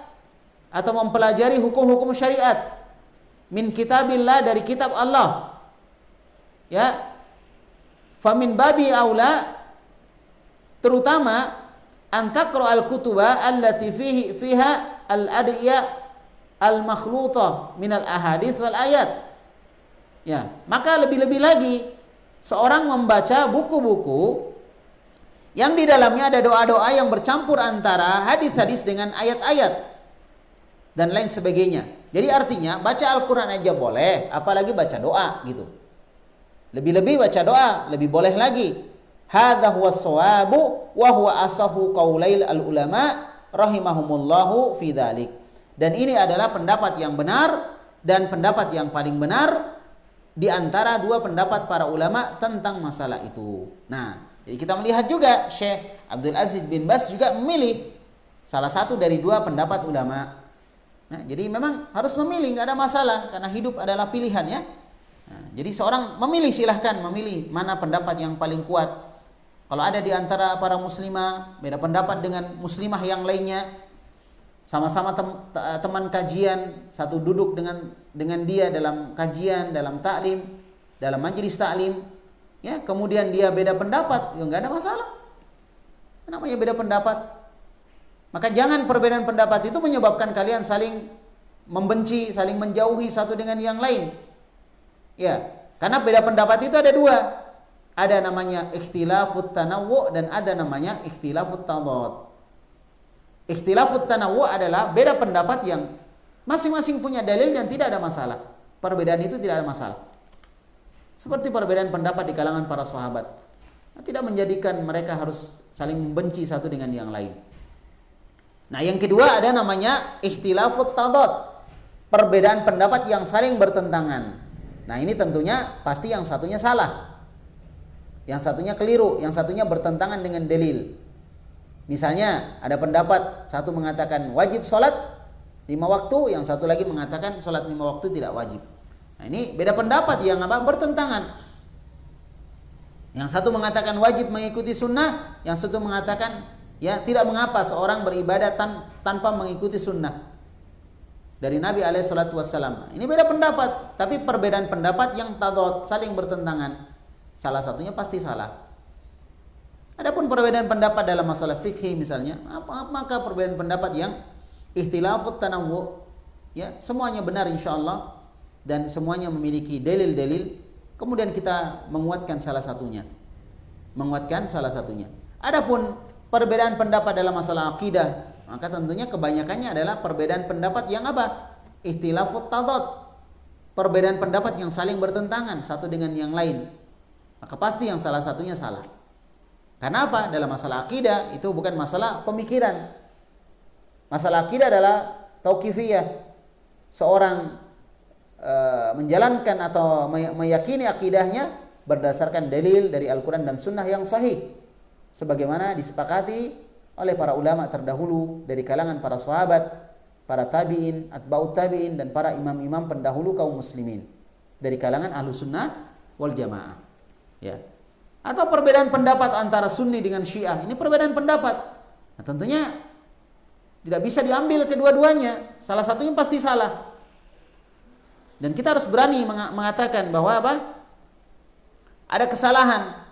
atau mempelajari hukum-hukum syariat min kitabillah, dari kitab Allah. Ya, famin babi aula, terutama antaqra al-kutuba allati fiha al-ad'iya al-makhluta min al-ahadits wal ayat. Ya, maka lebih-lebih lagi seorang membaca buku-buku yang di dalamnya ada doa-doa yang bercampur antara hadis-hadis dengan ayat-ayat dan lain sebagainya. Jadi artinya baca Al-Quran aja boleh, apalagi baca doa gitu. Lebih-lebih baca doa, lebih boleh lagi. Hadza huwas shawabu wa huwa asahu qaulail al-ulama rahimahumullahu fi dzalik. Dan ini adalah pendapat yang benar dan pendapat yang paling benar di antara dua pendapat para ulama tentang masalah itu. Nah, jadi kita melihat juga Syekh Abdul Aziz bin Baz juga memilih salah satu dari dua pendapat ulama. Nah, jadi memang harus memilih, nggak ada masalah karena hidup adalah pilihan ya. Nah, jadi seorang memilih, silahkan memilih mana pendapat yang paling kuat. Kalau ada di antara para muslimah beda pendapat dengan muslimah yang lainnya, sama-sama teman kajian, satu duduk dengan dia dalam kajian, dalam taklim, dalam majelis taklim, ya, kemudian dia beda pendapat, ya nggak ada masalah. Namanya beda pendapat. Maka jangan perbedaan pendapat itu menyebabkan kalian saling membenci, saling menjauhi satu dengan yang lain. Ya, karena beda pendapat itu ada dua. Ada namanya ikhtilafut tanawwu dan ada namanya ikhtilafut tadad. Ikhtilafut tanawwu adalah beda pendapat yang masing-masing punya dalil dan tidak ada masalah. Perbedaan itu tidak ada masalah. Seperti perbedaan pendapat di kalangan para sahabat. Tidak menjadikan mereka harus saling membenci satu dengan yang lain. Nah, yang kedua ada namanya ikhtilafut tadad. Perbedaan pendapat yang saling bertentangan. Nah, ini tentunya pasti yang satunya salah. Yang satunya keliru, yang satunya bertentangan dengan dalil. Misalnya ada pendapat satu mengatakan wajib sholat 5 waktu, yang satu lagi mengatakan sholat 5 waktu tidak wajib. Nah, ini beda pendapat yang bertentangan. Yang satu mengatakan wajib mengikuti sunnah, yang satu mengatakan ya tidak mengapa seorang beribadah tanpa mengikuti sunnah dari Nabi SAW. Ini beda pendapat, tapi perbedaan pendapat yang tadad, saling bertentangan. Salah satunya pasti salah. Adapun perbedaan pendapat dalam masalah fikih misalnya, maka perbedaan pendapat yang ikhtilafut tanawwu, ya, semuanya benar insyaallah dan semuanya memiliki dalil-dalil, kemudian kita menguatkan salah satunya. Adapun perbedaan pendapat dalam masalah akidah, maka tentunya kebanyakannya adalah perbedaan pendapat yang apa? Ikhtilafut tadad. Perbedaan pendapat yang saling bertentangan satu dengan yang lain. Maka pasti yang salah satunya salah. Karena apa? Dalam masalah akidah itu bukan masalah pemikiran. Masalah akidah adalah tauqifiyah. Seorang menjalankan atau meyakini akidahnya berdasarkan dalil dari Al-Quran dan Sunnah yang sahih. Sebagaimana disepakati oleh para ulama terdahulu dari kalangan para sahabat, para tabi'in, atba'ut tabi'in, dan para imam-imam pendahulu kaum muslimin dari kalangan Ahlus Sunnah wal Jamaah. Ya. Atau perbedaan pendapat antara Sunni dengan Syiah, ini perbedaan pendapat. Nah, tentunya tidak bisa diambil kedua-duanya, salah satunya pasti salah. Dan kita harus berani mengatakan bahwa apa? Ada kesalahan.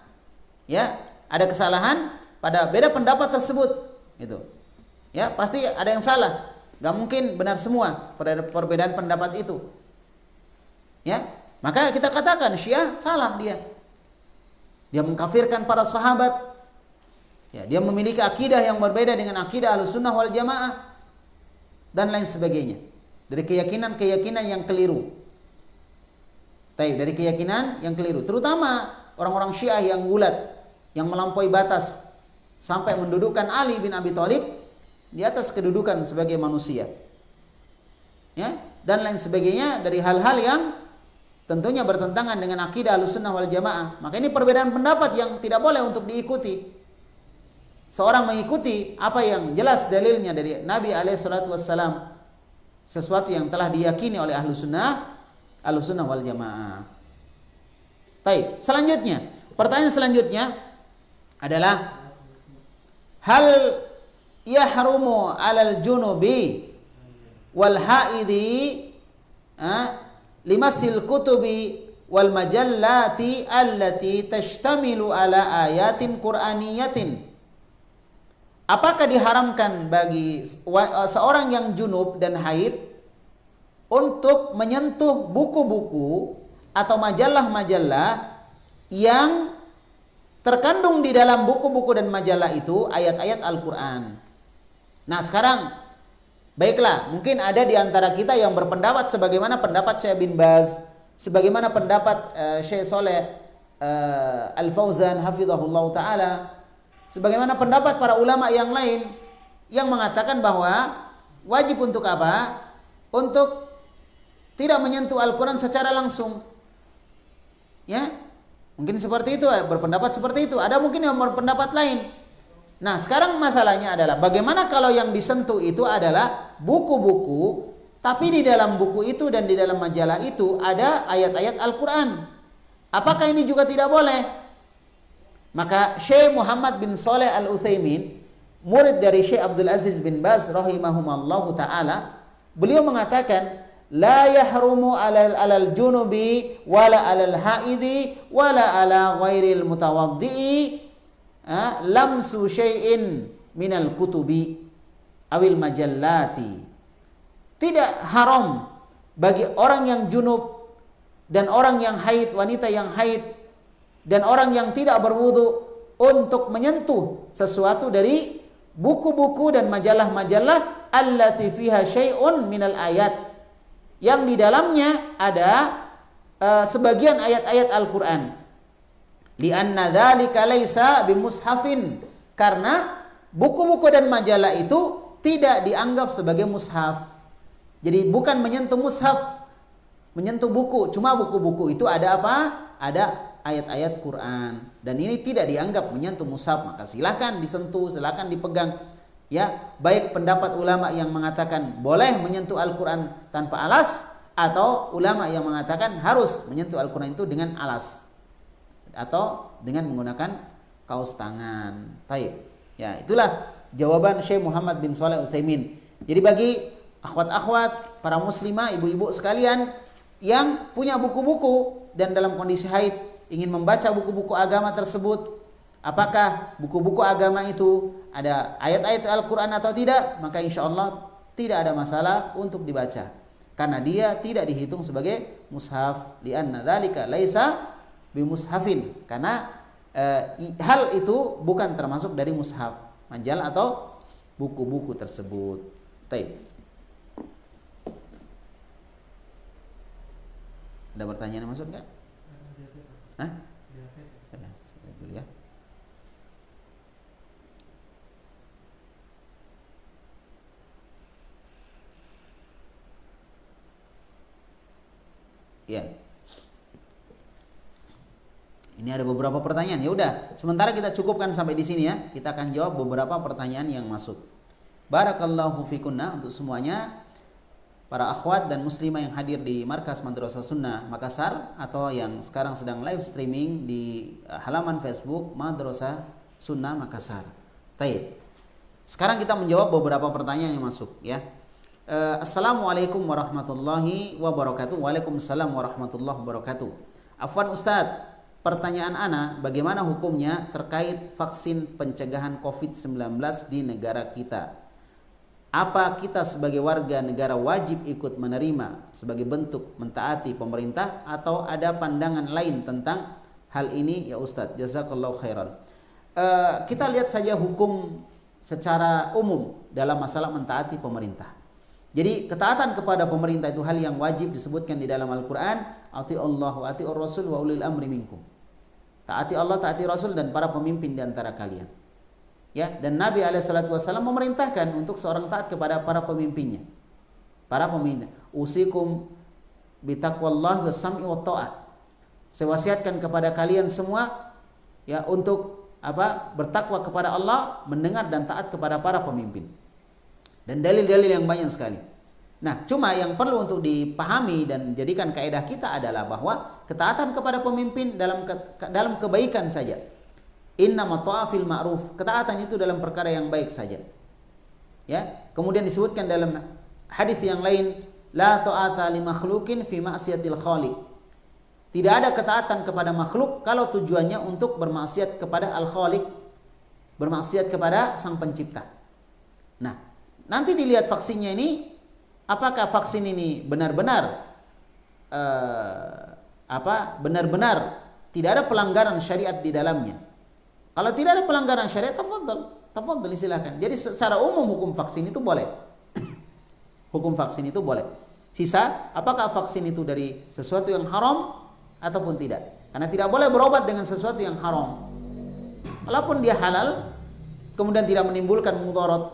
Ya, ada kesalahan pada beda pendapat tersebut, gitu. Ya, pasti ada yang salah. Gak mungkin benar semua perbedaan pendapat itu. Ya, maka kita katakan Syiah salah dia. Dia mengkafirkan para sahabat. Ya, dia memiliki akidah yang berbeda dengan akidah Ahlussunnah wal Jamaah dan lain sebagainya. Dari keyakinan-keyakinan yang keliru. Dari keyakinan yang keliru, terutama orang-orang Syiah yang gulat, yang melampaui batas sampai mendudukkan Ali bin Abi Thalib di atas kedudukan sebagai manusia. Ya, dan lain sebagainya dari hal-hal yang tentunya bertentangan dengan akidah Ahlussunnah wal Jamaah. Maka ini perbedaan pendapat yang tidak boleh untuk diikuti. Seorang mengikuti apa yang jelas dalilnya dari Nabi SAW, sesuatu yang telah diyakini oleh Ahlussunnah wal Jamaah. Baik, selanjutnya, pertanyaan selanjutnya, adalah hal yahrumu 'alal junubi wal haidi limasil kutubi wal majallati allati tashtamilu ala ayatin qur'aniyatin. Apakah diharamkan bagi seorang yang junub dan haid untuk menyentuh buku-buku atau majalah-majalah yang terkandung di dalam buku-buku dan majalah itu ayat-ayat Al-Quran? Nah sekarang, baiklah, mungkin ada di antara kita yang berpendapat sebagaimana pendapat Syekh bin Baz, sebagaimana pendapat Syekh Saleh Al-Fauzan hafizahullah ta'ala, sebagaimana pendapat para ulama yang lain yang mengatakan bahwa wajib untuk apa? Untuk tidak menyentuh Al-Quran secara langsung. Ya, mungkin seperti itu, berpendapat seperti itu. Ada mungkin yang berpendapat lain. Nah sekarang masalahnya adalah bagaimana kalau yang disentuh itu adalah buku-buku, tapi di dalam buku itu dan di dalam majalah itu ada ayat-ayat Al-Quran. Apakah ini juga tidak boleh? Maka Syekh Muhammad bin Shalih Al-Utsaimin, murid dari Syekh Abdul Aziz bin Baz rahimahumallahu ta'ala, beliau mengatakan, la yahrumu alal junubi wala alal haidi wala ala ghairil mutawaddi'i lamsu syai'in minal kutubi awil majallati. Tidak haram bagi orang yang junub dan orang yang haid, wanita yang haid dan orang yang tidak berwudu untuk menyentuh sesuatu dari buku-buku dan majalah-majalah allati fiha syai'un minal ayat, yang di dalamnya ada sebagian ayat-ayat Al-Quran. Lianna dzalika laisa bimushafin, karena buku-buku dan majalah itu tidak dianggap sebagai mushaf. Jadi bukan menyentuh mushaf, menyentuh buku. Cuma buku-buku itu ada apa? Ada ayat-ayat Quran. Dan ini tidak dianggap menyentuh mushaf. Maka silahkan disentuh, silahkan dipegang. Ya, baik pendapat ulama yang mengatakan boleh menyentuh Al-Quran tanpa alas, atau ulama yang mengatakan harus menyentuh Al-Quran itu dengan alas atau dengan menggunakan kaos tangan. Baik. Ya, itulah jawaban Syekh Muhammad bin Shalih Al-Utsaimin. Jadi bagi akhwat-akhwat, para muslimah, ibu-ibu sekalian yang punya buku-buku dan dalam kondisi haid ingin membaca buku-buku agama tersebut, apakah buku-buku agama itu ada ayat-ayat Al-Quran atau tidak, maka insya Allah tidak ada masalah untuk dibaca, karena dia tidak dihitung sebagai mushaf. Lianna dzalika laisa bimushafin, karena hal itu bukan termasuk dari mushaf, majalah atau buku-buku tersebut. Baik. Ada pertanyaan yang masuk enggak? Hah? Ya, saya dulu ya. Ya. Ini ada beberapa pertanyaan. Ya udah, sementara kita cukupkan sampai di sini ya. Kita akan jawab beberapa pertanyaan yang masuk. Barakallahu fikunna untuk semuanya. Para akhwat dan muslimah yang hadir di Markas Madrasah Sunnah Makassar atau yang sekarang sedang live streaming di halaman Facebook Madrasah Sunnah Makassar. Baik. Sekarang kita menjawab beberapa pertanyaan yang masuk ya. Assalamualaikum warahmatullahi wabarakatuh. Waalaikumsalam warahmatullahi wabarakatuh. Afwan Ustadz, pertanyaan ana, bagaimana hukumnya terkait vaksin pencegahan COVID-19 di negara kita? Apa kita sebagai warga negara wajib ikut menerima sebagai bentuk mentaati pemerintah, atau ada pandangan lain tentang hal ini ya Ustadz? Jazakallahu khairan. Kita lihat saja hukum secara umum dalam masalah mentaati pemerintah. Jadi ketaatan kepada pemerintah itu hal yang wajib, disebutkan di dalam Al-Quran, ati'ullah wa ati'ur rasul wa ulil amri minkum. Taati Allah, taati Rasul dan para pemimpin di antara kalian. Ya, dan Nabi SAW memerintahkan untuk seorang taat kepada para pemimpinnya. Para pemimpin, usikum bitaqwallah was-sam'i wat ta'ah. Saya wasiatkan kepada kalian semua ya untuk apa? Bertakwa kepada Allah, mendengar dan taat kepada para pemimpin. Dan dalil-dalil yang banyak sekali. Nah, cuma yang perlu untuk dipahami dan jadikan kaidah kita adalah bahwa ketaatan kepada pemimpin dalam kebaikan saja. Innama ta'a fil ma'ruf. Ketaatan itu dalam perkara yang baik saja. Ya. Kemudian disebutkan dalam hadis yang lain, la ta'ata li makhluqin fi ma'siyatil khaliq. Tidak ada ketaatan kepada makhluk kalau tujuannya untuk bermaksiat kepada al-khaliq, bermaksiat kepada sang pencipta. Nah, nanti dilihat vaksinnya ini, apakah vaksin ini benar-benar benar-benar tidak ada pelanggaran syariat di dalamnya. Kalau tidak ada pelanggaran syariat, tafadhal silakan. Jadi secara umum hukum vaksin itu boleh. Hukum vaksin itu boleh. Sisa, apakah vaksin itu dari sesuatu yang haram ataupun tidak? Karena tidak boleh berobat dengan sesuatu yang haram. Walaupun dia halal, kemudian tidak menimbulkan mudarat,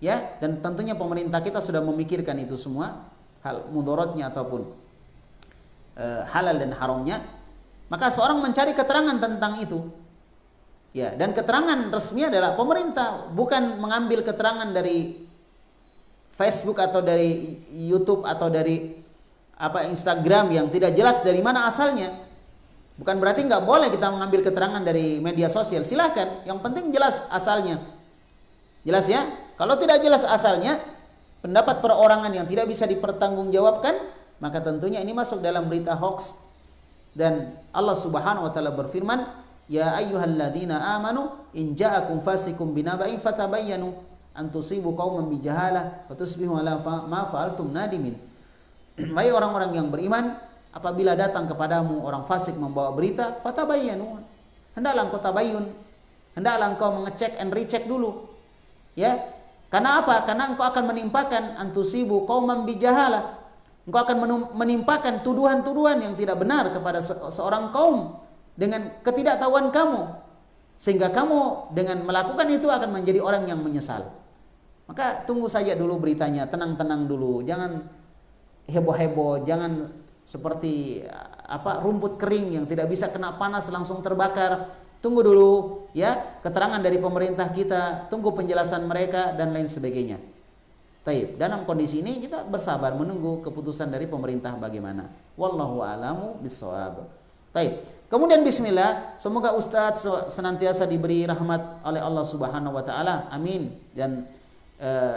ya, dan tentunya pemerintah kita sudah memikirkan itu semua, hal mudaratnya ataupun halal dan haramnya, maka seorang mencari keterangan tentang itu. Ya, dan keterangan resmi adalah pemerintah, bukan mengambil keterangan dari Facebook atau dari YouTube atau dari Instagram yang tidak jelas dari mana asalnya. Bukan berarti nggak boleh kita mengambil keterangan dari media sosial. Silakan, yang penting jelas asalnya. Jelas ya? Kalau tidak jelas asalnya, pendapat perorangan yang tidak bisa dipertanggungjawabkan, maka tentunya ini masuk dalam berita hoax. Dan Allah Subhanahu wa taala berfirman, ya ayyuhalladzina amanu in ja'akum fasikum binaba'in fatabayyanu an tusibu qauman bijahalah fatusbihu ala ma fa'altum nadimin. Hai orang-orang yang beriman, apabila datang kepadamu orang fasik membawa berita, fatabayyanu, hendaklah engkau tabayyun, hendaklah engkau mengecek and recheck dulu. Ya. Karena apa? Karena engkau akan menimpakan antusibu qauman bijahalah. Engkau akan menimpakan tuduhan-tuduhan yang tidak benar kepada seorang kaum dengan ketidaktahuan kamu, sehingga kamu dengan melakukan itu akan menjadi orang yang menyesal. Maka tunggu saja dulu beritanya, tenang-tenang dulu, jangan heboh-heboh, jangan seperti rumput kering yang tidak bisa kena panas langsung terbakar. Tunggu dulu ya keterangan dari pemerintah kita, tunggu penjelasan mereka dan lain sebagainya. Taib. Dalam kondisi ini kita bersabar menunggu keputusan dari pemerintah bagaimana. Wallahu a'lamu bissawab. Taib. Kemudian bismillah, semoga Ustadz senantiasa diberi rahmat oleh Allah Subhanahu wa taala. Amin. Dan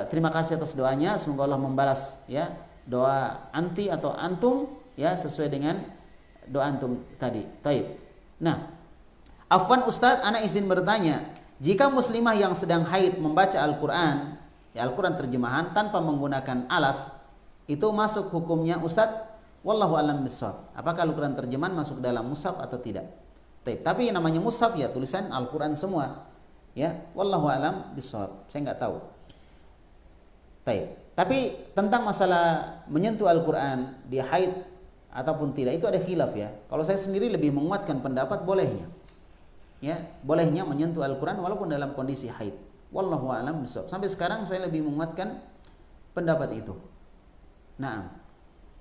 terima kasih atas doanya, semoga Allah membalas ya doa anti atau antum ya sesuai dengan doa antum tadi. Taib. Nah, afwan Ustadz, ana izin bertanya, jika muslimah yang sedang haid membaca Al-Qur'an, ya Al-Qur'an terjemahan tanpa menggunakan alas, itu masuk hukumnya Ustadz? Wallahu a'lam bishawab. Apakah Al-Qur'an terjemahan masuk dalam mushaf atau tidak? Tapi namanya mushaf ya tulisan Al-Qur'an semua. Ya, wallahu a'lam bishawab. Saya enggak tahu. Tapi tentang masalah menyentuh Al-Qur'an di haid ataupun tidak itu ada khilaf ya. Kalau saya sendiri lebih menguatkan pendapat bolehnya. Ya, bolehnya menyentuh Al-Qur'an walaupun dalam kondisi haid. Wallahu a'lam bishawab. Sampai sekarang saya lebih menguatkan pendapat itu. Nah,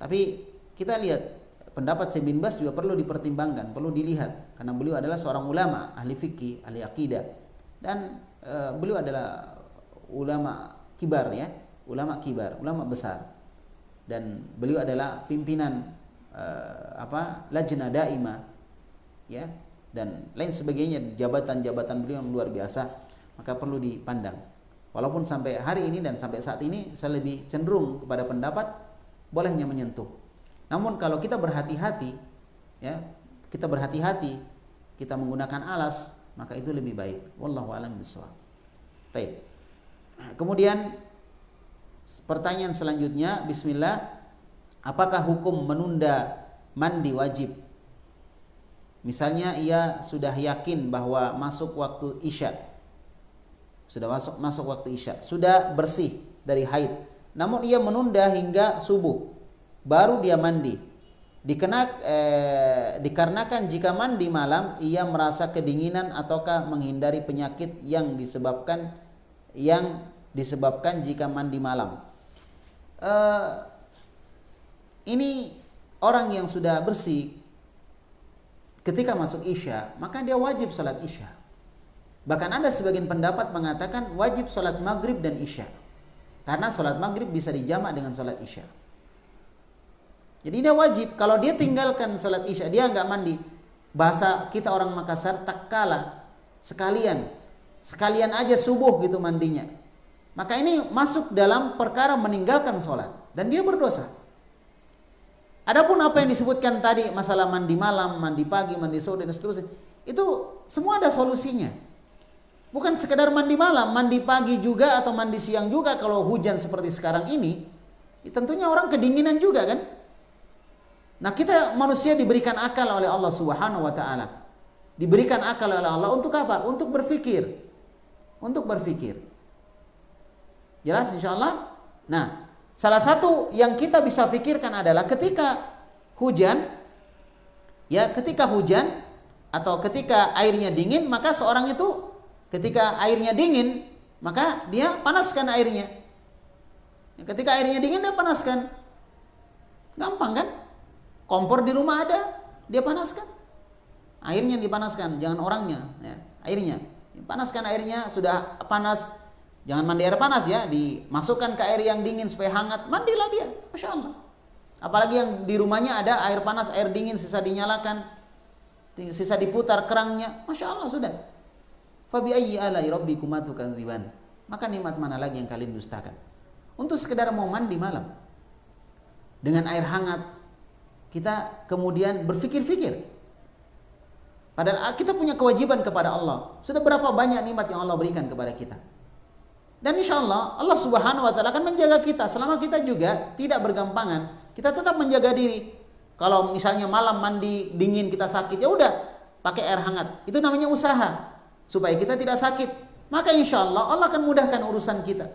tapi kita lihat pendapat Syekh bin Baz juga perlu dipertimbangkan, perlu dilihat karena beliau adalah seorang ulama, ahli fikih, ahli akidah, dan beliau adalah ulama kibar ya, ulama kibar, ulama besar, dan beliau adalah pimpinan lajnah daimah ya, dan lain sebagainya, jabatan-jabatan beliau yang luar biasa, maka perlu dipandang. Walaupun sampai hari ini dan sampai saat ini saya lebih cenderung kepada pendapat bolehnya menyentuh. Namun kalau kita berhati-hati, ya, kita menggunakan alas, maka itu lebih baik. Wallahu a'lam bishawab. Baik. Kemudian pertanyaan selanjutnya, bismillah, apakah hukum menunda mandi wajib? Misalnya ia sudah yakin bahwa masuk waktu Isya. Sudah masuk waktu Isya, sudah bersih dari haid. Namun ia menunda hingga subuh. Baru dia mandi. Dikarenakan jika mandi malam ia merasa kedinginan ataukah menghindari penyakit yang disebabkan jika mandi malam. Ini orang yang sudah bersih ketika masuk Isya, maka dia wajib salat Isya. Bahkan ada sebagian pendapat mengatakan wajib salat Maghrib dan Isya, karena salat Maghrib bisa dijamak dengan salat Isya. Jadi dia wajib. Kalau dia tinggalkan salat Isya, dia enggak mandi, bahasa kita orang Makassar tak kala, Sekalian aja subuh gitu mandinya. Maka ini masuk dalam perkara meninggalkan sholat dan dia berdosa. Adapun apa yang disebutkan tadi masalah mandi malam, mandi pagi, mandi sore dan seterusnya, itu semua ada solusinya. Bukan sekedar mandi malam, mandi pagi juga atau mandi siang juga kalau hujan seperti sekarang ini. Tentunya orang kedinginan juga kan. Nah, kita manusia diberikan akal oleh Allah Subhanahu wa taala. Diberikan akal oleh Allah untuk apa? Untuk berpikir. Jelas insyaallah? Nah, salah satu yang kita bisa pikirkan adalah ketika hujan atau ketika airnya dingin, maka seorang itu ketika airnya dingin, maka dia panaskan airnya. Ketika airnya dingin dia panaskan. Gampang kan? Kompor di rumah ada, dia panaskan. Airnya dipanaskan, jangan orangnya, ya. Airnya. Panaskan airnya, sudah panas. Jangan mandi air panas ya, dimasukkan ke air yang dingin supaya hangat, mandilah dia. Masya Allah. Apalagi yang di rumahnya ada air panas, air dingin, sisa dinyalakan, sisa diputar kerangnya, Masya Allah sudah. Fabi ayyi alai rabbikuma tukadziban. Maka nikmat mana lagi yang kalian dustakan? Untuk sekedar mau mandi malam dengan air hangat, kita kemudian berfikir-fikir. Padahal kita punya kewajiban kepada Allah. Sudah berapa banyak nikmat yang Allah berikan kepada kita. Dan insya Allah, Allah Subhanahu wa ta'ala akan menjaga kita selama kita juga tidak bergampangan. Kita tetap menjaga diri. Kalau misalnya malam mandi dingin kita sakit, ya udah pakai air hangat. Itu namanya usaha supaya kita tidak sakit. Maka insya Allah Allah akan mudahkan urusan kita.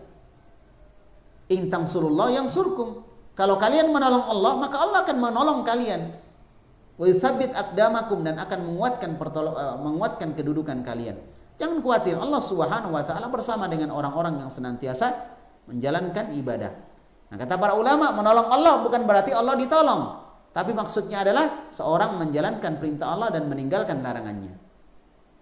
In tansurullah yansurkum. Kalau kalian menolong Allah, maka Allah akan menolong kalian. Wa yutsabbit aqdamakum, dan akan menguatkan kedudukan kalian. Jangan khawatir, Allah Subhanahu wa taala bersama dengan orang-orang yang senantiasa menjalankan ibadah. Nah, kata para ulama, menolong Allah bukan berarti Allah ditolong, tapi maksudnya adalah seorang menjalankan perintah Allah dan meninggalkan larangannya.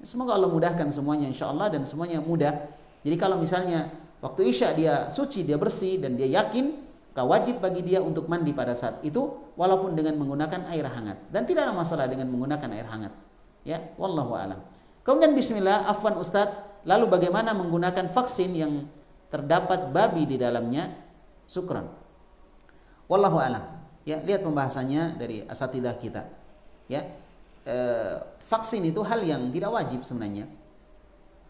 Semoga Allah mudahkan semuanya insyaallah, dan semuanya mudah. Jadi kalau misalnya waktu Isya dia suci, dia bersih, dan dia yakin, maka wajib bagi dia untuk mandi pada saat itu walaupun dengan menggunakan air hangat, dan tidak ada masalah dengan menggunakan air hangat. Ya, wallahu a'lam. Kemudian bismillah, afwan Ustadz, lalu bagaimana menggunakan vaksin yang terdapat babi di dalamnya? Syukran. Wallahu a'lam. Ya, lihat pembahasannya dari asatidah kita. Ya, vaksin itu hal yang tidak wajib sebenarnya.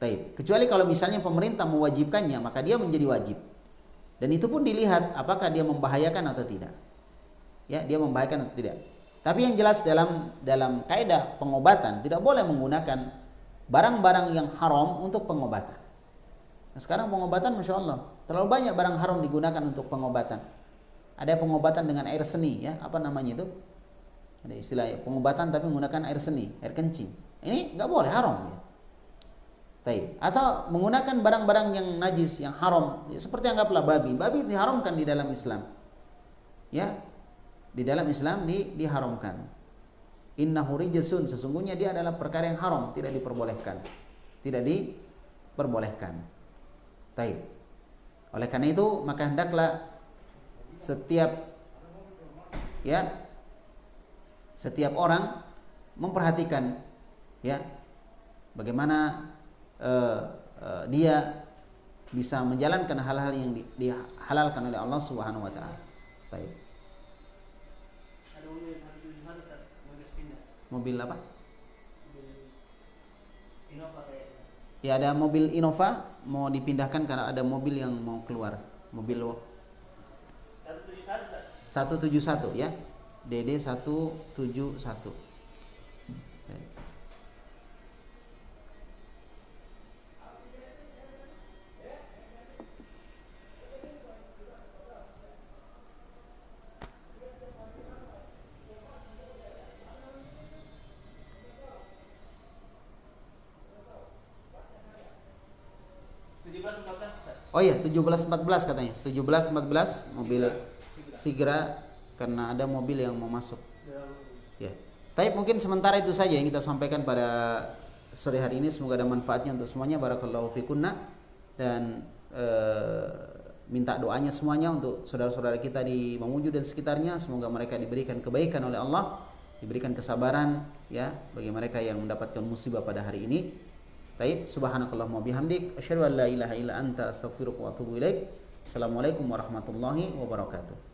Taib. Kecuali kalau misalnya pemerintah mewajibkannya, maka dia menjadi wajib. Dan itu pun dilihat apakah dia membahayakan atau tidak. Ya, dia membahayakan atau tidak. Tapi yang jelas dalam kaidah pengobatan tidak boleh menggunakan barang-barang yang haram untuk pengobatan. Nah, sekarang pengobatan Masya Allah terlalu banyak barang haram digunakan untuk pengobatan. Ada pengobatan dengan air seni, ya, apa namanya itu? Ada istilah pengobatan tapi menggunakan air seni, air kencing. Ini nggak boleh, haram. Ya. Taib. Atau menggunakan barang-barang yang najis, yang haram, ya, seperti anggaplah babi. Babi diharamkan di dalam Islam. Ya, di dalam Islam diharamkan. Innahu rijsun, sesungguhnya dia adalah perkara yang haram, tidak diperbolehkan. Taib. Oleh karena itu, maka hendaklah setiap orang memperhatikan, ya, bagaimana dia bisa menjalankan hal-hal yang dihalalkan oleh Allah Subhanahu wa taala. Taib. Mobil apa? Ya, ada mobil Innova mau dipindahkan karena ada mobil yang mau keluar. Mobil 171 ya. DD 171. Oh iya, 1714 katanya. 1714 mobil Sigra, karena ada mobil yang mau masuk. Ya. Tapi mungkin sementara itu saja yang kita sampaikan pada sore hari ini. Semoga ada manfaatnya untuk semuanya. Barakallahu fikunna. Dan minta doanya semuanya untuk saudara-saudara kita di Mamuju dan sekitarnya. Semoga mereka diberikan kebaikan oleh Allah, diberikan kesabaran, ya, bagi mereka yang mendapatkan musibah pada hari ini. Taib, subhanakallahumma bihamdik, asyhadu an la ilaha illa anta, astaghfiruka wa atubu ilaik. Assalamualaikum warahmatullahi wabarakatuh.